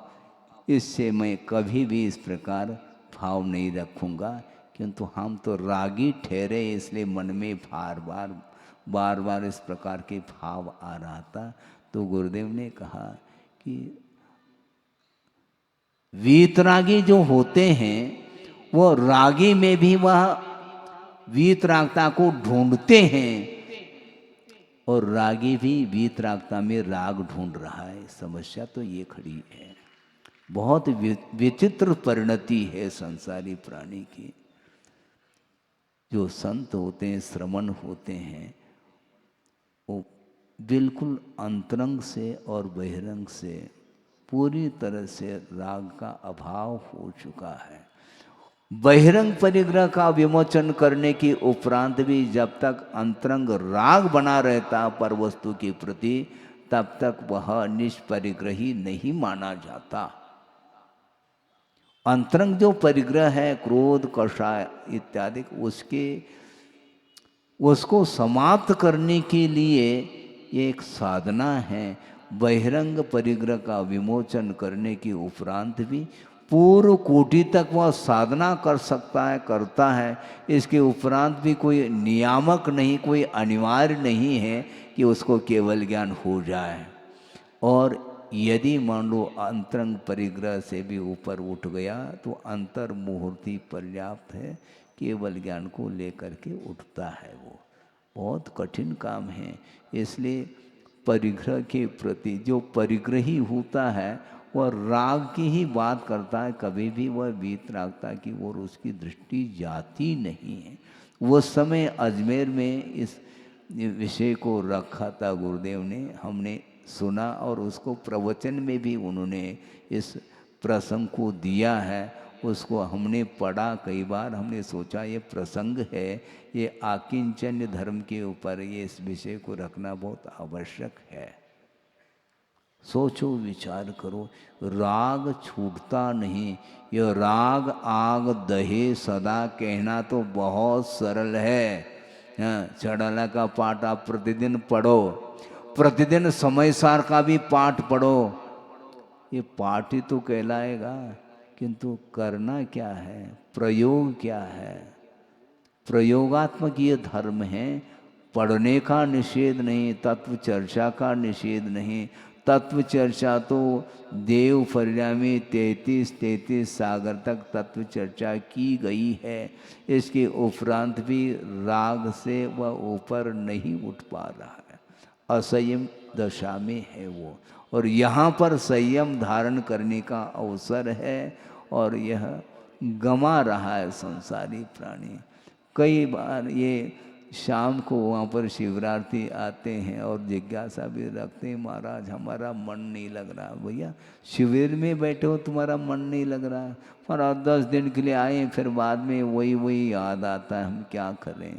इससे मैं कभी भी इस प्रकार भाव नहीं रखूँगा, किंतु हम तो रागी ठहरे इसलिए मन में बार बार इस प्रकार के भाव आ रहा था। तो गुरुदेव ने कहा कि वीतरागी जो होते हैं वो रागी में भी वह वीतरागता को ढूंढते हैं और रागी भी वीतरागता में राग ढूंढ रहा है। समस्या तो ये खड़ी है। बहुत विचित्र परिणति है संसारी प्राणी की। जो संत होते हैं, श्रमण होते हैं, वो बिल्कुल अंतरंग से और बहिरंग से पूरी तरह से राग का अभाव हो चुका है। बहिरंग परिग्रह का विमोचन करने के उपरांत भी जब तक अंतरंग राग बना रहता पर वस्तु के प्रति, तब तक वह निष्परिग्रही नहीं माना जाता। अंतरंग जो परिग्रह है, क्रोध, कषाय इत्यादि, उसको समाप्त करने के लिए एक साधना है। बहिरंग परिग्रह का विमोचन करने के उपरांत भी पूर्व कोटि तक वह साधना कर सकता है, करता है। इसके उपरांत भी कोई नियामक नहीं, कोई अनिवार्य नहीं है कि उसको केवल ज्ञान हो जाए। और यदि मान लो अंतरंग परिग्रह से भी ऊपर उठ गया तो अंतर मुहूर्ति पर्याप्त है, केवल ज्ञान को लेकर के उठता है। वो बहुत कठिन काम है। इसलिए परिग्रह के प्रति जो परिग्रही होता है वह राग की ही बात करता है, कभी भी वह वीतरागता की ओर उसकी दृष्टि जाती नहीं है। वो समय अजमेर में इस विषय को रखा था गुरुदेव ने, हमने सुना और उसको प्रवचन में भी उन्होंने इस प्रसंग को दिया है। उसको हमने पढ़ा कई बार, हमने सोचा ये प्रसंग है, ये आकिंचन्य धर्म के ऊपर ये इस विषय को रखना बहुत आवश्यक है। सोचो, विचार करो, राग छूटता नहीं। यह राग आग दहे सदा कहना तो बहुत सरल है। चढ़ाला का पाठ आप प्रतिदिन पढ़ो, प्रतिदिन समय सार का भी पाठ पढ़ो। ये पाठ ही तो कहलाएगा, किंतु करना क्या है, प्रयोग क्या है? प्रयोगात्मक ये धर्म है। पढ़ने का निषेध नहीं, तत्व चर्चा का निषेध नहीं। तत्व चर्चा तो देव फरिया में 33 सागर तक तत्व चर्चा की गई है। इसके उपरांत भी राग से वह ऊपर नहीं उठ पा रहा है, असंयम दशा में है वो। और यहाँ पर संयम धारण करने का अवसर है और यह गमा रहा है संसारी प्राणी। कई बार ये शाम को वहाँ पर शिवरात्रि आते हैं और जिज्ञासा भी रखते हैं, महाराज हमारा मन नहीं लग रहा। भैया शिविर में बैठे हो, तुम्हारा मन नहीं लग रहा, पर 10 दिन के लिए आए, फिर बाद में वही याद आता है, हम क्या करें।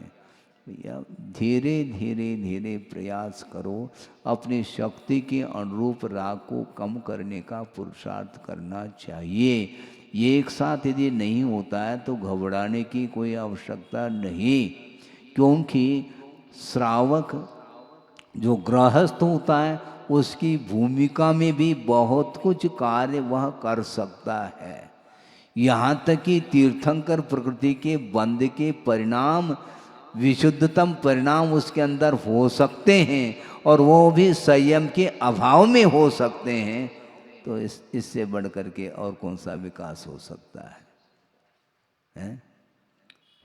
भैया धीरे धीरे धीरे प्रयास करो, अपनी शक्ति के अनुरूप राग को कम करने का पुरुषार्थ करना चाहिए। ये एक साथ यदि नहीं होता है तो घबराने की कोई आवश्यकता नहीं, क्योंकि श्रावक जो गृहस्थ होता है उसकी भूमिका में भी बहुत कुछ कार्य वह कर सकता है। यहाँ तक कि तीर्थंकर प्रकृति के बंध के परिणाम, विशुद्धतम परिणाम उसके अंदर हो सकते हैं, और वो भी संयम के अभाव में हो सकते हैं। तो इससे बढ़ कर के और कौन सा विकास हो सकता है?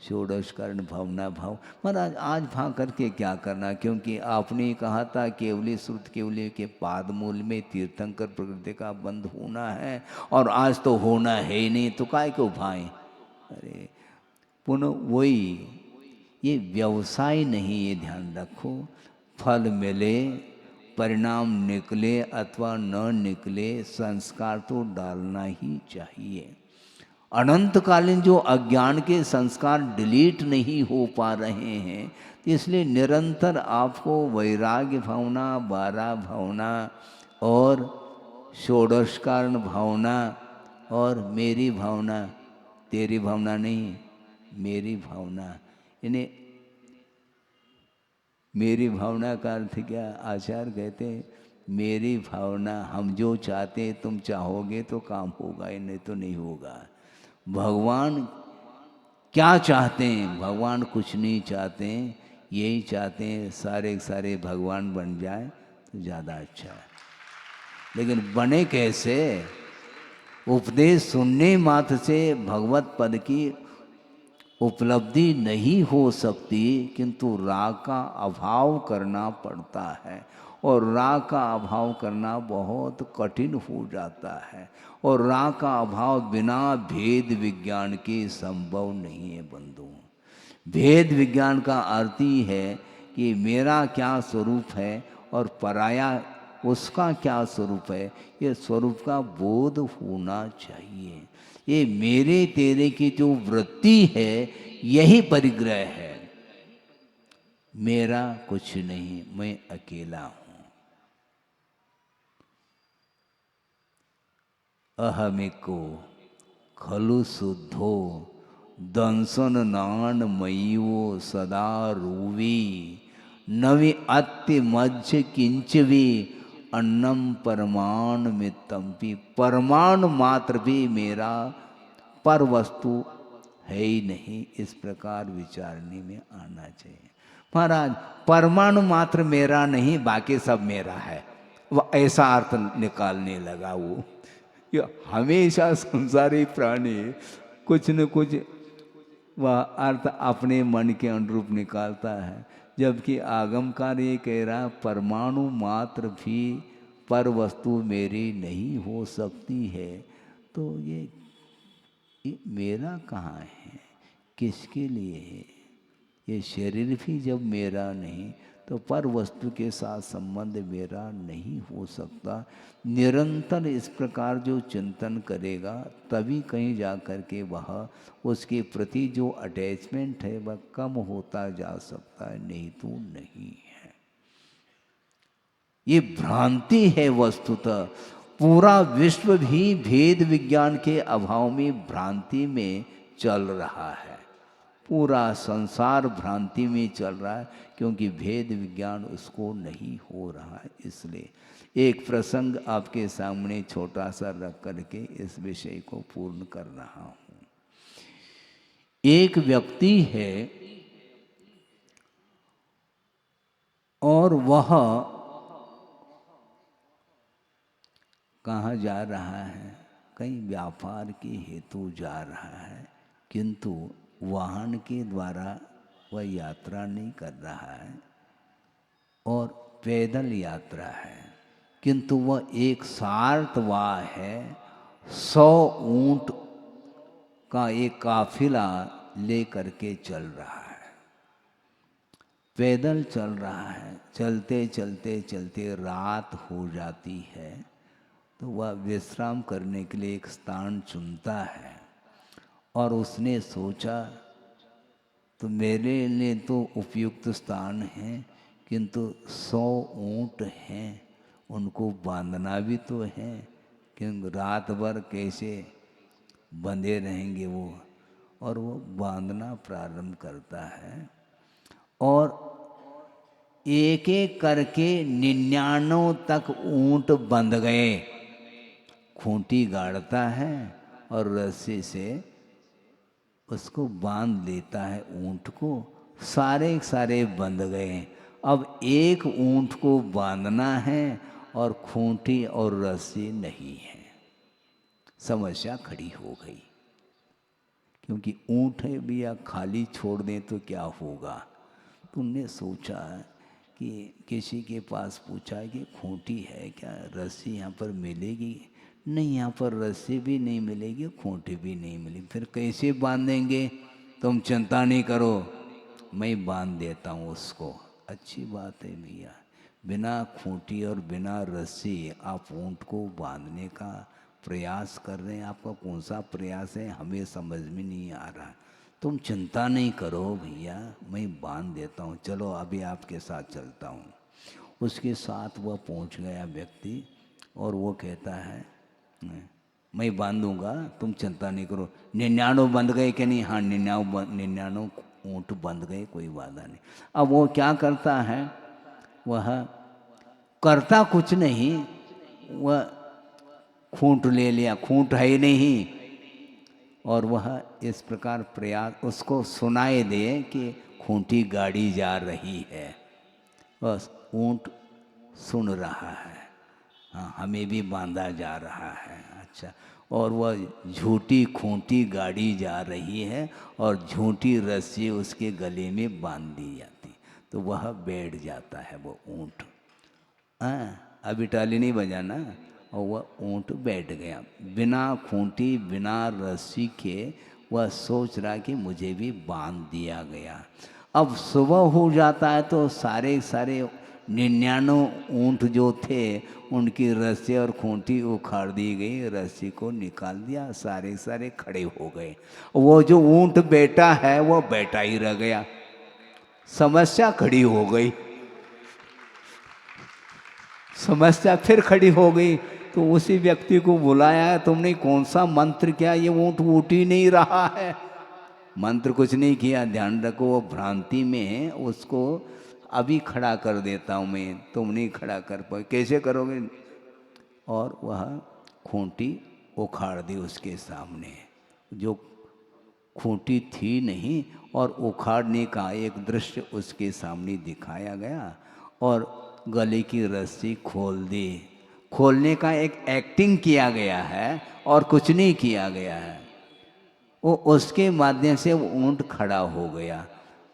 षोडश कर्ण भावना भाव। महाराज आज भाग करके क्या करना, क्योंकि आपने कहा था केवली श्रुत केवली के पाद मूल में तीर्थंकर प्रकृति का बंध होना है, और आज तो होना है ही नहीं, तो काय को भाएं। अरे पुनः वही, ये व्यवसाय नहीं, ये ध्यान रखो। फल मिले, परिणाम निकले अथवा न निकले, संस्कार तो डालना ही चाहिए। अनंतकालीन जो अज्ञान के संस्कार डिलीट नहीं हो पा रहे हैं, इसलिए निरंतर आपको वैराग्य भावना, बारह भावना और षोडशकारण भावना और मेरी भावना, तेरी भावना नहीं, मेरी भावना, इन्हें मेरी भावना का अर्थ क्या? आचार्य कहते हैं मेरी भावना, हम जो चाहते हैं तुम चाहोगे तो काम होगा, नहीं तो नहीं होगा। भगवान क्या चाहते हैं? भगवान कुछ नहीं चाहते हैं, यही चाहते हैं सारे सारे भगवान बन जाए तो ज़्यादा अच्छा है। लेकिन बने कैसे? उपदेश सुनने मात्र से भगवत पद की उपलब्धि नहीं हो सकती, किंतु राग का अभाव करना पड़ता है, और राग का अभाव करना बहुत कठिन हो जाता है, और राग का अभाव बिना भेद विज्ञान के संभव नहीं है बंधु। भेद विज्ञान का अर्थ ही है कि मेरा क्या स्वरूप है और पराया उसका क्या स्वरूप है, ये स्वरूप का बोध होना चाहिए। ये मेरे तेरे की जो वृत्ति है यही परिग्रह है। मेरा कुछ नहीं, मैं अकेला हूं। अहमिको खलु शुद्धो दंसन नान मयीवो सदा रूवी नवि अत्य मध्य किंचवी अन्नम परमाण मित्तम्पि। परमाणु मात्र भी मेरा पर वस्तु है ही नहीं, इस प्रकार विचारने में आना चाहिए। महाराज परमाणु मात्र मेरा नहीं, बाकी सब मेरा है, वह ऐसा अर्थ निकालने लगा वो। हमेशा संसारी प्राणी कुछ न कुछ वह अर्थ अपने मन के अनुरूप निकालता है, जबकि आगमकार ये कह रहा परमाणु मात्र भी पर वस्तु मेरी नहीं हो सकती है। तो ये मेरा कहाँ है, किसके लिए है? ये शरीर भी जब मेरा नहीं, तो पर वस्तु के साथ संबंध मेरा नहीं हो सकता। निरंतर इस प्रकार जो चिंतन करेगा तभी कहीं जा कर के वह उसके प्रति जो अटैचमेंट है वह कम होता जा सकता है, नहीं तो नहीं है। ये भ्रांति है वस्तुतः। पूरा विश्व भी भेद विज्ञान के अभाव में भ्रांति में चल रहा है। पूरा संसार भ्रांति में चल रहा है, क्योंकि भेद विज्ञान उसको नहीं हो रहा है। इसलिए एक प्रसंग आपके सामने छोटा सा रख करके इस विषय को पूर्ण कर रहा हूँ। एक व्यक्ति है और वह कहाँ जा रहा है? कहीं व्यापार के हेतु जा रहा है, किंतु वाहन के द्वारा वह यात्रा नहीं कर रहा है और पैदल यात्रा है, किंतु वह एक सारथवाह है। 100 ऊंट का एक काफिला ले करके चल रहा है। पैदल चल रहा है, चलते चलते चलते रात हो जाती है, तो वह विश्राम करने के लिए एक स्थान चुनता है। और उसने सोचा तो मेरे लिए तो उपयुक्त स्थान है, किंतु 100 ऊँट हैं, उनको बांधना भी तो है, क्योंकि रात भर कैसे बंधे रहेंगे वो। और वो बांधना प्रारंभ करता है और एक एक करके 99 तक ऊँट बंध गए। खूंटी गाड़ता है और रस्सी से उसको बांध लेता है ऊँट को, सारे सारे बंध गए। अब एक ऊँट को बांधना है और खूंटी और रस्सी नहीं है। समस्या खड़ी हो गई, क्योंकि ऊँट है भैया, खाली छोड़ दें तो क्या होगा। तुमने सोचा कि किसी के पास पूछा कि खूंटी है क्या, रस्सी यहाँ पर मिलेगी? नहीं, यहाँ पर रस्सी भी नहीं मिलेगी, खूंटी भी नहीं मिलेगी, फिर कैसे बांधेंगे? तुम चिंता नहीं करो, मैं बांध देता हूँ उसको। अच्छी बात है भैया, बिना खूंटी और बिना रस्सी आप ऊँट को बांधने का प्रयास कर रहे हैं। आपका कौन सा प्रयास है हमें समझ में नहीं आ रहा। तुम चिंता नहीं करो भैया, मैं बांध देता हूँ, चलो अभी आपके साथ चलता हूँ। उसके साथ वह पहुँच गया व्यक्ति और वो कहता है मैं बांधूंगा, तुम चिंता नहीं करो। 99 बंध गए कि नहीं? हाँ, 99 ऊँट बंध गए, कोई बाधा नहीं। अब वो क्या करता है, वह करता कुछ नहीं, वह खूंट ले लिया, खूंट है ही नहीं, और वह इस प्रकार प्रयास उसको सुनाए दे कि खूंटी गाड़ी जा रही है। बस ऊँट सुन रहा है, हाँ हमें भी बांधा जा रहा है। अच्छा, और वह झूठी खूंटी गाड़ी जा रही है और झूठी रस्सी उसके गले में बांध दी जाती, तो वह बैठ जाता है वो ऊँट। हाँ, अभी टाली नहीं बजाना। और वह ऊँट बैठ गया बिना खूंटी बिना रस्सी के। वह सोच रहा कि मुझे भी बांध दिया गया। अब सुबह हो जाता है तो सारे सारे 99 ऊँट जो थे उनकी रस्सी और खूंटी उखाड़ दी गई, रस्सी को निकाल दिया, सारे सारे खड़े हो गए। वो जो ऊँट बैठा है वो बैठा ही रह गया। समस्या खड़ी हो गई, समस्या फिर खड़ी हो गई। तो उसी व्यक्ति को बुलाया, तुमने कौन सा मंत्र किया, ये ऊँट उठ ही नहीं रहा है। मंत्र कुछ नहीं किया, ध्यान रखो वो भ्रांति में है, उसको अभी खड़ा कर देता हूँ मैं, तुम नहीं खड़ा कर पाए, कैसे करोगे? और वह खूंटी उखाड़ दी उसके सामने, जो खूंटी थी नहीं, और उखाड़ने का एक दृश्य उसके सामने दिखाया गया। और गले की रस्सी खोल दी, खोलने का एक एक्टिंग किया गया है और कुछ नहीं किया गया है। वो उसके माध्यम से वो ऊँट खड़ा हो गया।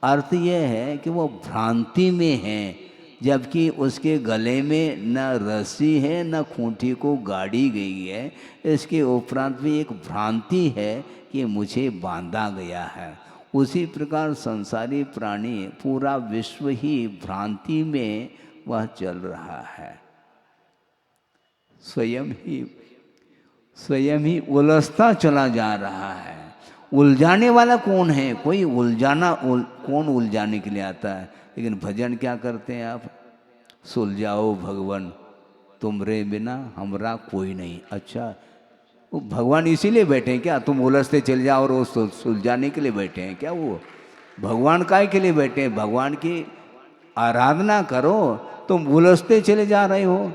अर्थ यह है कि वो भ्रांति में है, जबकि उसके गले में न रस्सी है न खूंटी को गाड़ी गई है। इसके उपरांत भी एक भ्रांति है कि मुझे बांधा गया है। उसी प्रकार संसारी प्राणी, पूरा विश्व ही भ्रांति में वह चल रहा है, स्वयं ही उलझता चला जा रहा है। उलझाने वाला कौन है? कोई कौन उलझाने के लिए आता है? लेकिन भजन क्या करते हैं आप? सुलझाओ भगवान तुमरे बिना हमरा कोई नहीं। अच्छा, वो भगवान इसीलिए बैठे हैं क्या? तुम उलझते चले जाओ और वो सुलझाने के लिए बैठे हैं क्या? वो भगवान काय के लिए बैठे हैं? भगवान की आराधना करो, तुम उलझते चले जा रहे हो।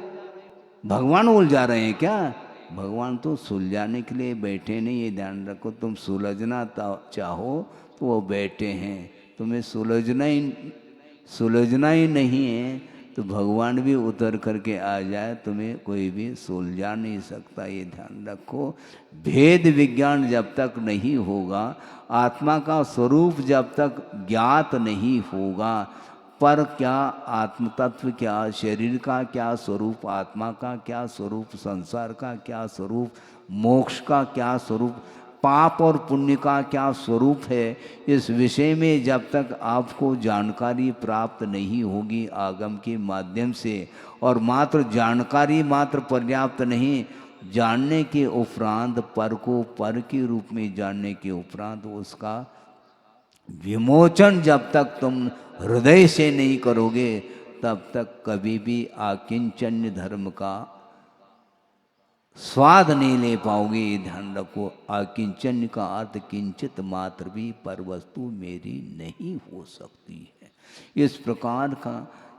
भगवान उलझा रहे हैं क्या? भगवान तो सुलझाने के लिए बैठे नहीं, ये ध्यान रखो। तुम सुलझना चाहो तो वो बैठे हैं, तुम्हें सुलझना ही नहीं है तो भगवान भी उतर करके आ जाए, तुम्हें कोई भी सुलझा नहीं सकता, ये ध्यान रखो। भेद विज्ञान जब तक नहीं होगा, आत्मा का स्वरूप जब तक ज्ञात नहीं होगा, पर क्या आत्म तत्व क्या, शरीर का क्या स्वरूप, आत्मा का क्या स्वरूप, संसार का क्या स्वरूप, मोक्ष का क्या स्वरूप, पाप और पुण्य का क्या स्वरूप है, इस विषय में जब तक आपको जानकारी प्राप्त नहीं होगी आगम के माध्यम से, और मात्र जानकारी मात्र पर्याप्त नहीं, जानने के उपरांत पर को पर के रूप में जानने के उपरांत उसका विमोचन जब तक तुम हृदय से नहीं करोगे, तब तक कभी भी आकिंचन्य धर्म का स्वाद नहीं ले पाओगे। ध्यान रखो, आकिंचन्य का अर्थ किंचित मात्र भी पर वस्तु मेरी नहीं हो सकती है।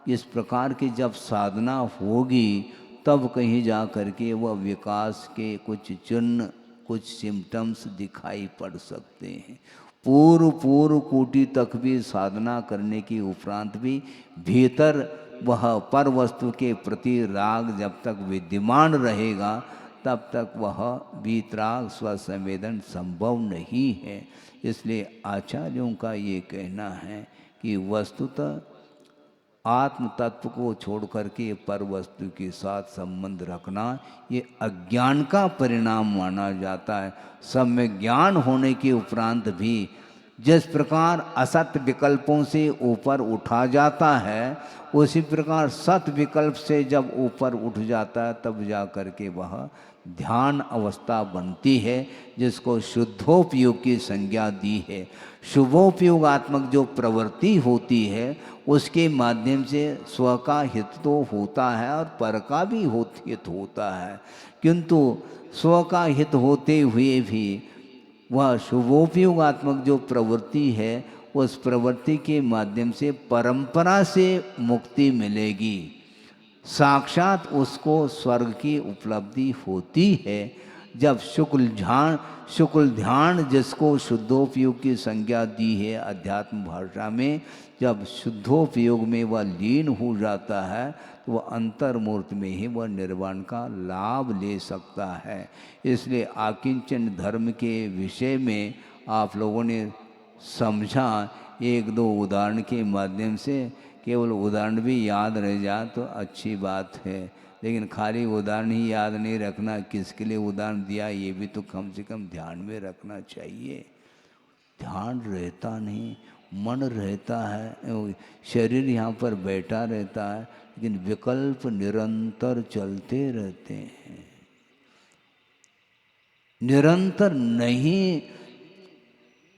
इस प्रकार की जब साधना होगी तब कहीं जा करके वह विकास के कुछ चिन्ह, कुछ सिम्टम्स दिखाई पड़ सकते हैं। पूर्व कोटि तक भी साधना करने के उपरांत भी भीतर वह पर वस्तु के प्रति राग जब तक विद्यमान रहेगा, तब तक वह वीतराग स्वसंवेदन संभव नहीं है। इसलिए आचार्यों का ये कहना है कि वस्तुतः आत्म तत्व को छोड़ करके पर वस्तु के साथ संबंध रखना ये अज्ञान का परिणाम माना जाता है। सम्यक ज्ञान होने के उपरांत भी जिस प्रकार असत विकल्पों से ऊपर उठा जाता है, उसी प्रकार सत विकल्प से जब ऊपर उठ जाता है तब जा करके वह ध्यान अवस्था बनती है, जिसको शुद्धोपयोग की संज्ञा दी है। शुभोपयोगात्मक जो प्रवृत्ति होती है उसके माध्यम से स्व का हित तो होता है और पर का भी हित होता है, किंतु स्व का हित होते हुए भी वह शुभोपयोगात्मक जो प्रवृत्ति है उस प्रवृत्ति के माध्यम से परंपरा से मुक्ति मिलेगी। साक्षात उसको स्वर्ग की उपलब्धि होती है जब शुक्ल ध्यान जिसको शुद्धोपयोग की संज्ञा दी है अध्यात्म भाषा में, जब शुद्धोपयोग में वह लीन हो जाता है तो वह अंतर्मूर्त में ही वह निर्वाण का लाभ ले सकता है। इसलिए आकिंचन धर्म के विषय में आप लोगों ने समझा, एक दो उदाहरण के माध्यम से, केवल उदाहरण भी याद रह जाए तो अच्छी बात है, लेकिन खाली उदाहरण ही याद नहीं रखना, किसके लिए उदाहरण दिया ये भी तो कम से कम ध्यान में रखना चाहिए। ध्यान रहता नहीं, मन रहता है, शरीर यहाँ पर बैठा रहता है, लेकिन विकल्प निरंतर चलते रहते हैं। निरंतर नहीं,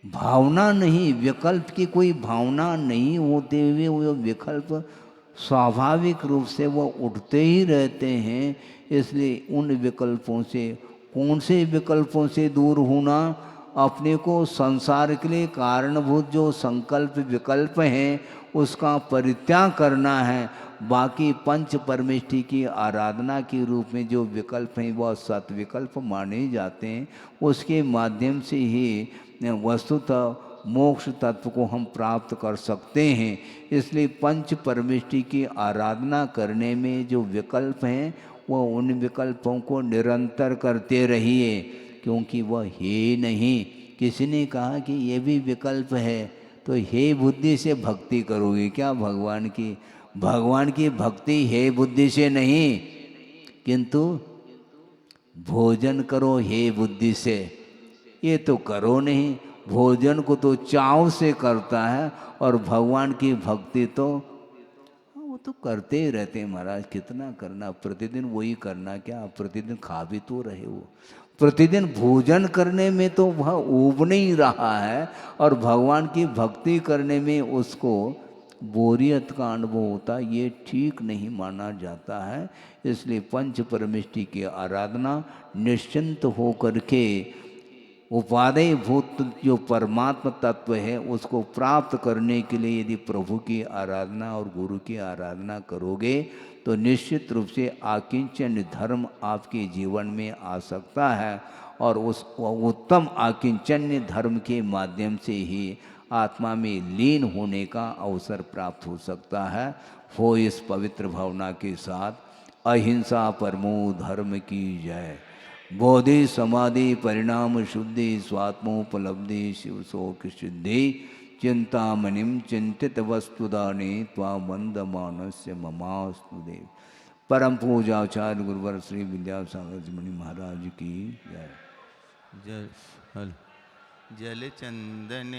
भावना नहीं, विकल्प की कोई भावना नहीं होते हुए वो विकल्प स्वाभाविक रूप से वो उठते ही रहते हैं। इसलिए उन विकल्पों से, कौन से विकल्पों से दूर होना, अपने को संसार के लिए कारणभूत जो संकल्प विकल्प हैं उसका परित्याग करना है। बाकी पंच परमेष्टि की आराधना के रूप में जो विकल्प हैं वह सत विकल्प माने जाते हैं, उसके माध्यम से ही वस्तुतः मोक्ष तत्व को हम प्राप्त कर सकते हैं। इसलिए पंच परमेष्टि की आराधना करने में जो विकल्प हैं वह उन विकल्पों को निरंतर करते रहिए, क्योंकि वह है नहीं। किसी ने कहा कि ये भी विकल्प है, तो हे बुद्धि से भक्ति करोगे क्या भगवान की? भगवान की भक्ति हे बुद्धि से नहीं, किंतु भोजन करो हे बुद्धि से, ये तो करो नहीं। भोजन को तो चाव से करता है और भगवान की भक्ति तो वो तो करते ही रहते हैं महाराज। कितना करना, प्रतिदिन वही करना क्या, प्रतिदिन खा भी तो रहे हो। प्रतिदिन भोजन करने में तो वह ऊब नहीं रहा है और भगवान की भक्ति करने में उसको बोरियत का अनुभव होता, ये ठीक नहीं माना जाता है। इसलिए पंच परमेष्टि की आराधना निश्चिंत हो करके उपादेय भूत जो परमात्मा तत्व है उसको प्राप्त करने के लिए यदि प्रभु की आराधना और गुरु की आराधना करोगे तो निश्चित रूप से आकिंचन धर्म आपके जीवन में आ सकता है, और उस उत्तम आकिंचन्य धर्म के माध्यम से ही आत्मा में लीन होने का अवसर प्राप्त हो सकता है। हो इस पवित्र भावना के साथ अहिंसा परमो धर्म की जय। बोधि समाधि परिणाम शुद्धि स्वात्मोपलब्धि शिव शोक सिद्धि चिंतामणिम चिंतित वस्तुदाने त्वा वंदमानस्य ममास्तु देव। परम पूजाचार्य गुरुवर श्री विद्यासागर जी महाराज की जय। जल जल चंदन